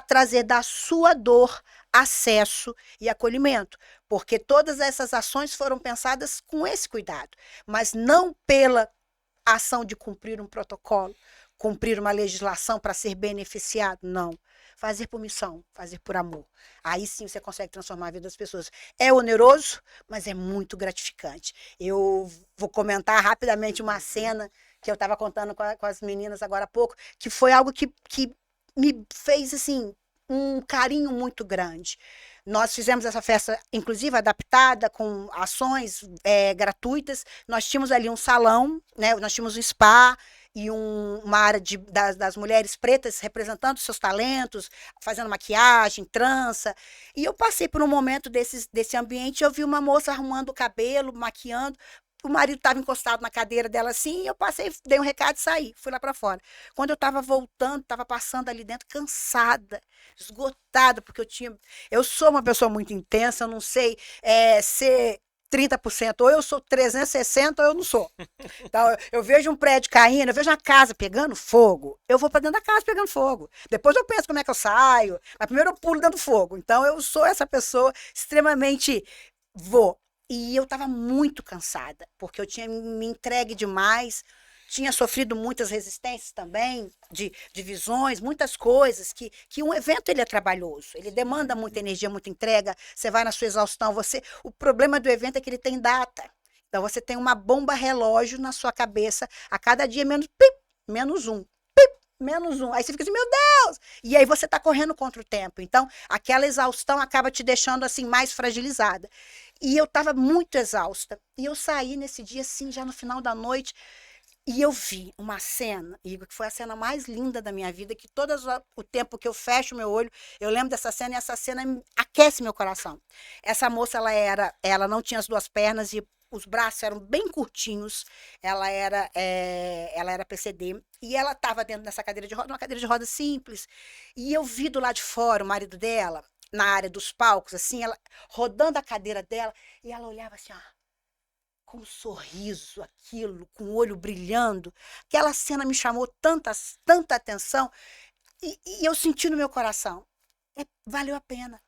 trazer da sua dor acesso e acolhimento. Porque todas essas ações foram pensadas com esse cuidado, mas não pela ação de cumprir um protocolo, cumprir uma legislação para ser beneficiado, não. Fazer por missão, fazer por amor. Aí sim você consegue transformar a vida das pessoas. É oneroso, mas é muito gratificante. Eu vou comentar rapidamente uma cena que eu estava contando com as meninas agora há pouco, que foi algo que me fez assim um carinho muito grande. Nós fizemos essa festa, inclusive, adaptada, com ações gratuitas. Nós tínhamos ali um salão, né? Nós tínhamos um spa e uma área das mulheres pretas representando seus talentos, fazendo maquiagem, trança. E eu passei por um momento desse ambiente, eu vi uma moça arrumando o cabelo, maquiando. O marido estava encostado na cadeira dela assim, e eu passei, dei um recado e saí, fui lá para fora. Quando eu estava voltando, estava passando ali dentro, cansada, esgotada, porque eu sou uma pessoa muito intensa, eu não sei ser 30%, ou eu sou 360 ou eu não sou. Então, eu vejo um prédio caindo, eu vejo uma casa pegando fogo, eu vou para dentro da casa pegando fogo. Depois eu penso como é que eu saio, mas primeiro eu pulo dentro do fogo. Então, eu sou essa pessoa extremamente... E eu estava muito cansada, porque eu tinha me entregue demais, tinha sofrido muitas resistências também, de visões, muitas coisas, que um evento ele é trabalhoso, ele demanda muita energia, muita entrega, você vai na sua exaustão, o problema do evento é que ele tem data. Então você tem uma bomba relógio na sua cabeça, a cada dia menos um. Menos um. Aí você fica assim, meu Deus! E aí você está correndo contra o tempo. Então, aquela exaustão acaba te deixando assim mais fragilizada. E eu estava muito exausta. E eu saí nesse dia, assim, já no final da noite, e eu vi uma cena, Igor, que foi a cena mais linda da minha vida, que todo o tempo que eu fecho meu olho, eu lembro dessa cena, e essa cena aquece meu coração. Essa moça, ela não tinha as duas pernas e os braços eram bem curtinhos, ela era PCD, e ela estava dentro dessa cadeira de roda, uma cadeira de roda simples, e eu vi do lado de fora o marido dela, na área dos palcos, assim, ela rodando a cadeira dela, e ela olhava assim, ó, com um sorriso, aquilo, com o olho brilhando. Aquela cena me chamou tanta atenção, e eu senti no meu coração, valeu a pena.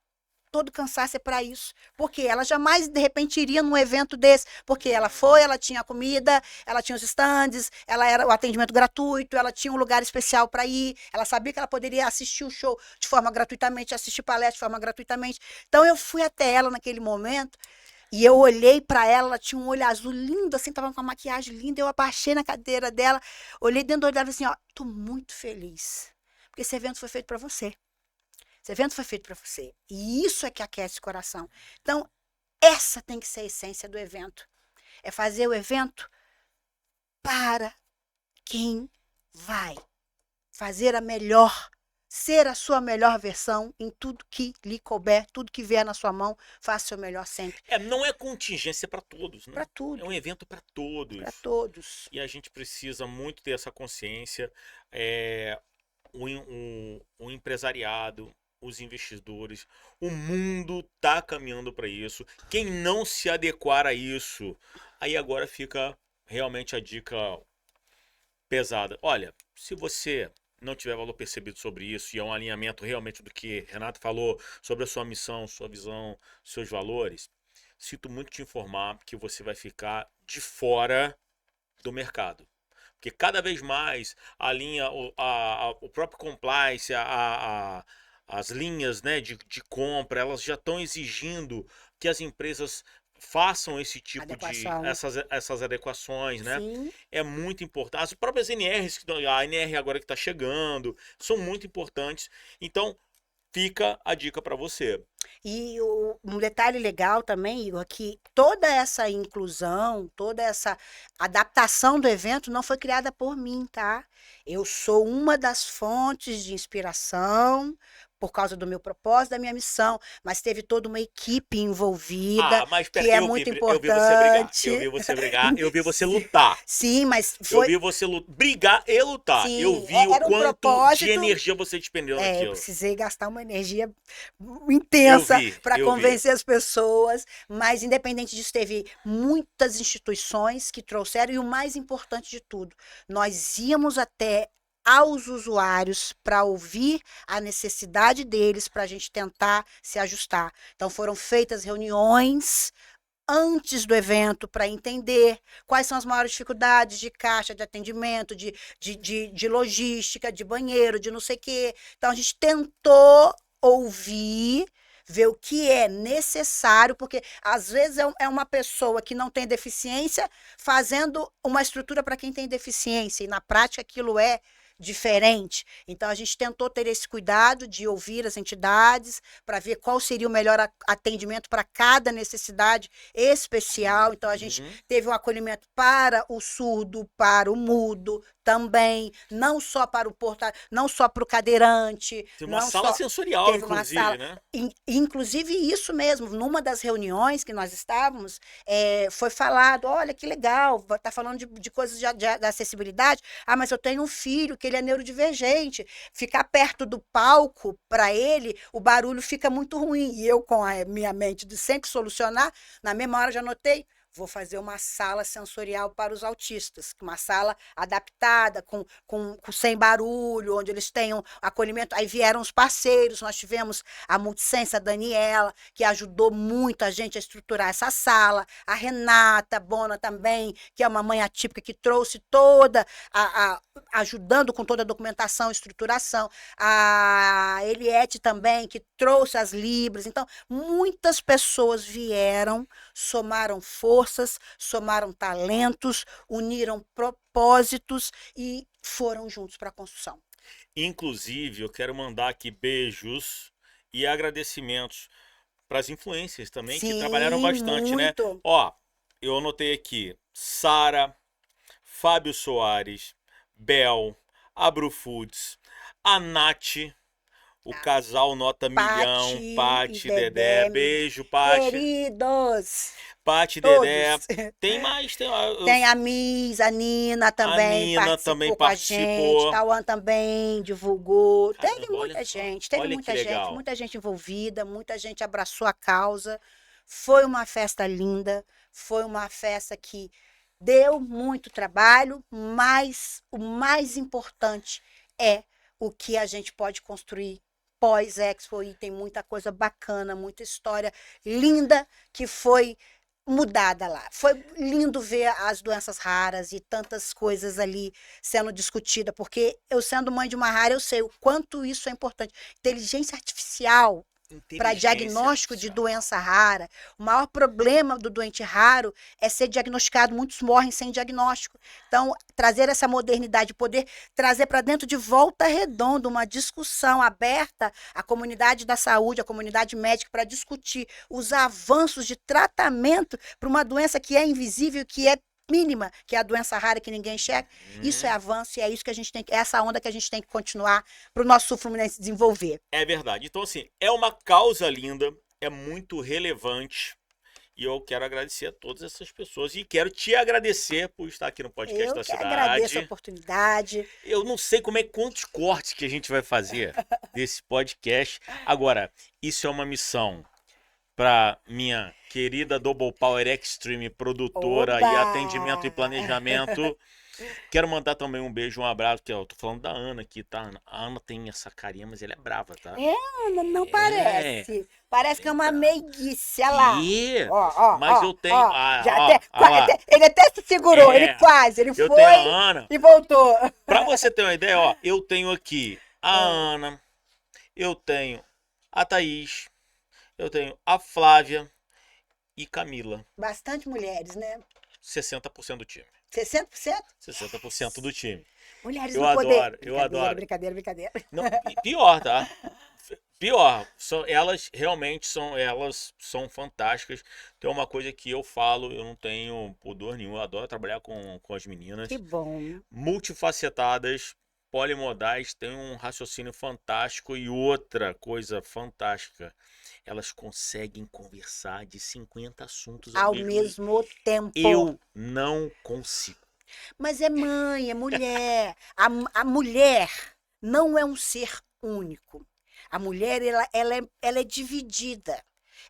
Todo cansaço é para isso. Porque ela jamais, de repente, iria num evento desse. Porque ela foi, ela tinha comida, ela tinha os estandes, ela era o atendimento gratuito, ela tinha um lugar especial para ir, ela sabia que ela poderia assistir o show de forma gratuitamente, assistir palestra de forma gratuitamente. Então, eu fui até ela naquele momento e eu olhei para ela, ela tinha um olho azul lindo, assim, tava com uma maquiagem linda, eu abaixei na cadeira dela, olhei dentro do olho dela e assim, ó, tô muito feliz. Porque esse evento foi feito para você. Esse evento foi feito para você. E isso é que aquece o coração. Então, essa tem que ser a essência do evento. É fazer o evento para quem vai. Fazer ser a sua melhor versão em tudo que lhe couber, tudo que vier na sua mão, faça o seu melhor sempre. Não é contingência para todos, né? Para tudo. É um evento para todos. Para todos. E a gente precisa muito ter essa consciência. O empresariado, os investidores, o mundo está caminhando para isso. Quem não se adequar a isso, aí agora fica realmente a dica pesada. Olha, se você não tiver valor percebido sobre isso, e é um alinhamento realmente do que Renato falou sobre a sua missão, sua visão, seus valores, sinto muito te informar que você vai ficar de fora do mercado. Porque cada vez mais a linha, o próprio compliance, as linhas, né, de compra, elas já estão exigindo que as empresas façam esse tipo de essas adequações, né? Sim. É muito importante. As próprias NRs, a NR agora que está chegando, são muito importantes. Então, fica a dica para você. E um detalhe legal também, Igor, que toda essa inclusão, toda essa adaptação do evento não foi criada por mim, tá? Eu sou uma das fontes de inspiração por causa do meu propósito, da minha missão, mas teve toda uma equipe envolvida, Mas que pera, é eu muito vi você brigar, importante. eu vi você brigar, eu vi você lutar. Sim, mas Eu foi. vi você brigar e lutar. Eu Sim, vi o era um quanto de propósito. energia você despendeu Eu naquilo. precisei gastar uma energia Eu intensa vi, para eu vi. convencer as pessoas, mas independente disso, teve muitas instituições que trouxeram, e o mais importante de tudo, nós íamos até aos usuários para ouvir a necessidade deles, para a gente tentar se ajustar. Então foram feitas reuniões antes do evento para entender quais são as maiores dificuldades de caixa, de atendimento, de logística, de banheiro, de não sei o quê. Então, a gente tentou ouvir, ver o que é necessário, porque às vezes é uma pessoa que não tem deficiência fazendo uma estrutura para quem tem deficiência, e na prática aquilo é diferente. Então, a gente tentou ter esse cuidado de ouvir as entidades para ver qual seria o melhor atendimento para cada necessidade especial. Então, a gente teve um acolhimento para o surdo, para o mudo também, não só para o portador, não só para o cadeirante. Tem uma não sala só... sensorial, Teve uma inclusive, sala, né? Inclusive isso mesmo, numa das reuniões que nós estávamos, foi falado, olha que legal, tá falando de coisas de acessibilidade, mas eu tenho um filho que ele é neurodivergente, ficar perto do palco, para ele, o barulho fica muito ruim, e eu com a minha mente de sempre solucionar, na mesma hora já notei, vou fazer uma sala sensorial para os autistas, uma sala adaptada, sem barulho, onde eles tenham acolhimento. Aí vieram os parceiros, nós tivemos a Multisense, a Daniela, que ajudou muito a gente a estruturar essa sala, a Renata Bona também, que é uma mãe atípica, que trouxe toda, ajudando com toda a documentação, estruturação, a Eliette também, que trouxe as libras. Então, muitas pessoas vieram, somaram forças, somaram talentos, uniram propósitos e foram juntos para a construção. Inclusive, eu quero mandar aqui beijos e agradecimentos para as influências também, Sim, que trabalharam bastante, muito. né? Ó, eu anotei aqui, Sara, Fábio Soares, Bel, Abru Foods, a Nath, o casal Nota Milhão, Pati, Dedé. Beijo, Pati. Queridos. Pati, todos. Dedé. Tem mais? Tem a Miss, a Nina também participou com a gente. Tauan também divulgou. Caramba, teve muita gente, muita gente envolvida, muita gente abraçou a causa. Foi uma festa linda, foi uma festa que deu muito trabalho, mas o mais importante é o que a gente pode construir pós-Expo, e tem muita coisa bacana, muita história linda que foi mudada lá. Foi lindo ver as doenças raras e tantas coisas ali sendo discutidas, porque eu, sendo mãe de uma rara, eu sei o quanto isso é importante. Inteligência artificial para diagnóstico de doença rara. O maior problema do doente raro é ser diagnosticado, muitos morrem sem diagnóstico. Então, trazer essa modernidade, poder trazer para dentro de Volta Redonda uma discussão aberta à comunidade da saúde, à comunidade médica, para discutir os avanços de tratamento para uma doença que é invisível, que é mínima, que é a doença rara que ninguém enxerga. Isso é avanço, e é isso que a gente tem, essa onda que a gente tem que continuar para o nosso Sul Fluminense desenvolver. É verdade. Então, assim, é uma causa linda, é muito relevante, e eu quero agradecer a todas essas pessoas, e quero te agradecer por estar aqui no podcast da cidade. Eu agradeço a oportunidade. Eu não sei quantos cortes que a gente vai fazer desse podcast. Agora, isso é uma missão para minha querida Double Power Extreme, produtora. Oba! E atendimento e planejamento. Quero mandar também um beijo, um abraço, que eu tô falando da Ana aqui, tá? A Ana tem essa carinha, mas ela é brava, tá? Ana, não parece. Parece que é uma meiguice, olha lá. Mas eu tenho... ele até se segurou, ele quase, ele foi tenho a Ana, e voltou. Pra você ter uma ideia, ó, eu tenho aqui a Ana, eu tenho a Thaís, eu tenho a Flávia e Camila. Bastante mulheres, né? 60% do time. 60%? 60% do time. Mulheres no poder. Eu adoro. Brincadeira. Não, pior, tá? Pior, elas realmente são fantásticas. Tem uma coisa que eu falo, eu não tenho pudor nenhum, eu adoro trabalhar com as meninas. Que bom. Multifacetadas, polimodais, têm um raciocínio fantástico e outra coisa fantástica. Elas conseguem conversar de 50 assuntos ao Ao mesmo tempo. mesmo tempo. Eu não consigo. Mas é mãe, é mulher. A mulher não é um ser único. A mulher, ela é dividida.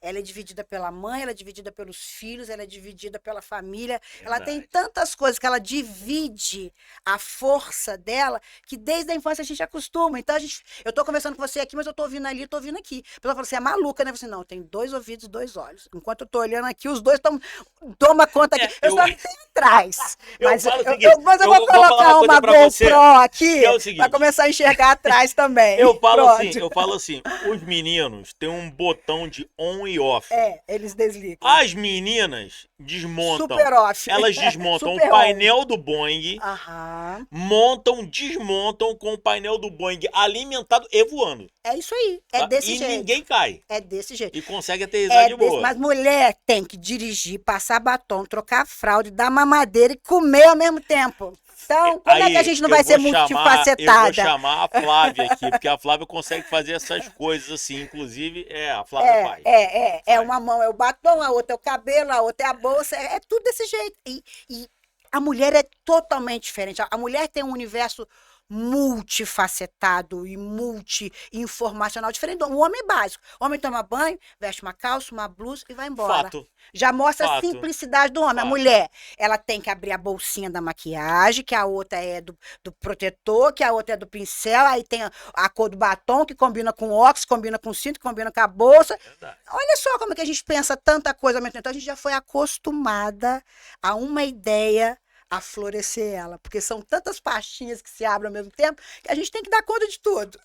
Ela é dividida pela mãe, ela é dividida pelos filhos, ela é dividida pela família. Ela tem Verdade. tantas coisas que ela divide a força dela, que desde a infância a gente acostuma. Então, eu tô conversando com você aqui, mas eu tô ouvindo ali, eu tô ouvindo aqui. A pessoa fala, você é maluca, né? Você, não, tem 2 ouvidos e 2 olhos. Enquanto eu tô olhando aqui, os dois estão... Toma conta aqui. Eu só não tenho atrás. Eu Mas falo o eu seguinte, mas eu eu vou vou falar uma colocar coisa uma pra você, GoPro aqui que é o seguinte. pra começar a enxergar atrás também. Eu falo Pronto. assim, os meninos têm um botão de on e off. É, eles desligam. As meninas desmontam. Super off. Elas desmontam Super o painel do Boeing, Aham. desmontam com o painel do Boeing alimentado e voando. É isso aí. É Tá? desse E jeito. ninguém cai. É desse jeito. E consegue aterrissar de boa. Mas mulher tem que dirigir, passar batom, trocar fralda, dar mamadeira e comer ao mesmo tempo. Então, como é que a gente não vai ser Eu vou multifacetada? chamar a Flávia aqui, porque a Flávia consegue fazer essas coisas assim. Inclusive, a Flávia faz. É Faz. uma mão é o batom, a outra é o cabelo, a outra é a bolsa, é tudo desse jeito. E a mulher é totalmente diferente. A mulher tem um universo multifacetado e multi-informacional diferente do homem básico. O homem toma banho, veste uma calça, uma blusa e vai embora. Fato. Já mostra a Fato. simplicidade do homem. Fato. A mulher, ela tem que abrir a bolsinha da maquiagem, que a outra é do protetor, que a outra é do pincel, aí tem a cor do batom, que combina com o óculos, combina com o cinto, combina com a bolsa. Verdade. Olha só como é que a gente pensa tanta coisa ao mesmo tempo. Então, a gente já foi acostumada a uma ideia a florescer ela, porque são tantas pastinhas que se abrem ao mesmo tempo que a gente tem que dar conta de tudo.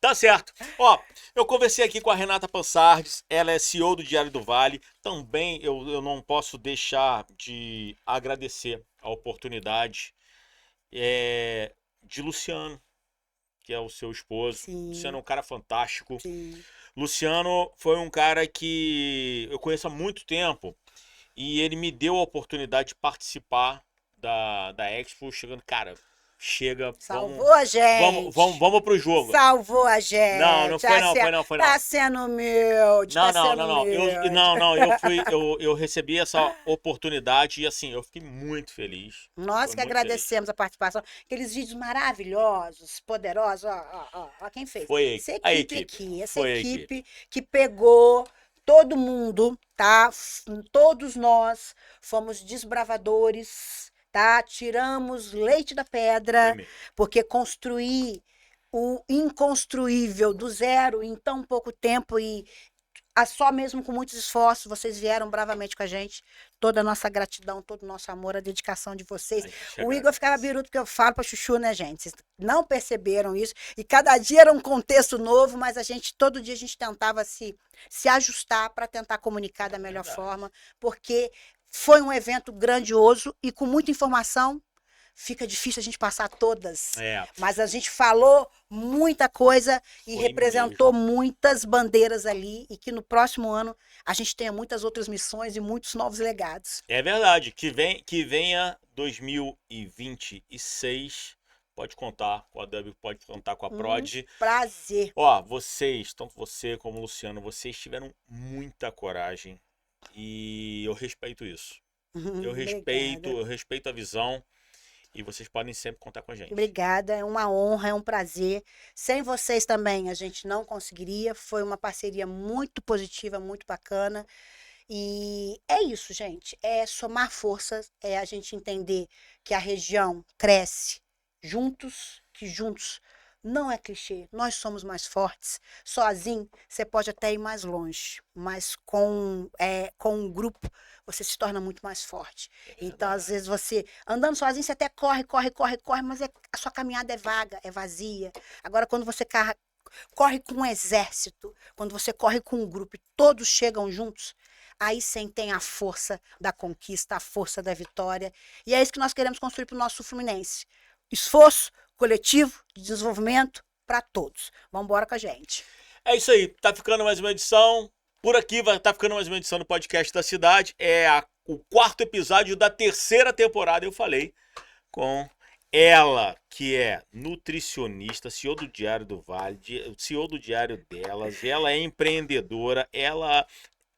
Tá certo. Ó, eu conversei aqui com a Renata Pansardes, ela é CEO do Diário do Vale. Também eu não posso deixar de agradecer a oportunidade de Luciano, que é o seu esposo. Sim. Luciano é um cara fantástico. Sim. Luciano foi um cara que eu conheço há muito tempo e ele me deu a oportunidade de participar da Expo, chegando, cara, chega, Salvou a gente. vamos pro jogo. Salvou a gente. Não foi não. Tá sendo humilde, tá sendo humilde. Eu recebi essa oportunidade e assim, eu fiquei muito feliz. Nós Foi que muito agradecemos a participação. Aqueles vídeos maravilhosos, poderosos, ó quem fez. Foi Essa a equipe equipe. aqui, essa Foi a equipe que pegou todo mundo, tá? Todos nós fomos desbravadores, tá? Tiramos leite da pedra, Foi mesmo. porque construir o inconstruível do zero em tão pouco tempo e só mesmo com muitos esforços, vocês vieram bravamente com a gente. Toda a nossa gratidão, todo o nosso amor, a dedicação de vocês. A gente O Igor agradece. ficava biruto porque eu falo pra Chuchu, né, gente? Vocês não perceberam isso. E cada dia era um contexto novo, mas todo dia a gente tentava se ajustar para tentar comunicar da melhor Verdade. forma, porque foi um evento grandioso e com muita informação. Fica difícil a gente passar todas. Mas a gente falou muita coisa e Foi representou muitas bandeiras ali. E que no próximo ano a gente tenha muitas outras missões e muitos novos legados. É verdade. Que venha 2026. Pode contar com a Dub, pode contar com a Prod. Prazer. Ó, vocês, tanto você como o Luciano, vocês tiveram muita coragem. E eu respeito isso. Eu respeito a visão. E vocês podem sempre contar com a gente. Obrigada, é uma honra, é um prazer. Sem vocês também a gente não conseguiria. Foi uma parceria muito positiva, muito bacana. E é isso, gente. É somar forças, é a gente entender que a região cresce juntos, que juntos não é clichê. Nós somos mais fortes. Sozinho, você pode até ir mais longe, mas com um grupo você se torna muito mais forte. Então, às vezes, você andando sozinho, você até corre, mas a sua caminhada é vaga, é vazia. Agora, quando você corre com um exército, quando você corre com um grupo e todos chegam juntos, aí sim tem a força da conquista, a força da vitória. E é isso que nós queremos construir para o nosso Fluminense. Esforço coletivo de desenvolvimento para todos. Vamos embora com a gente. É isso aí, tá ficando mais uma edição. Por aqui tá ficando mais uma edição do podcast da cidade. É o quarto episódio da terceira temporada, eu falei com ela, que é nutricionista, CEO do Diário do Vale, CEO do Diário Delas. Ela é empreendedora, ela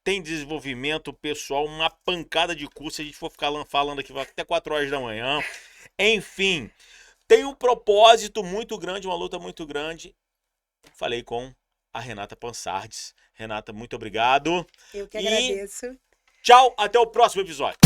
tem desenvolvimento pessoal, uma pancada de curso. Se a gente for ficar falando aqui até 4 horas da manhã. Enfim, tem um propósito muito grande, uma luta muito grande. Falei com a Renata Pansardes. Renata, muito obrigado. Eu que agradeço. Tchau, até o próximo episódio.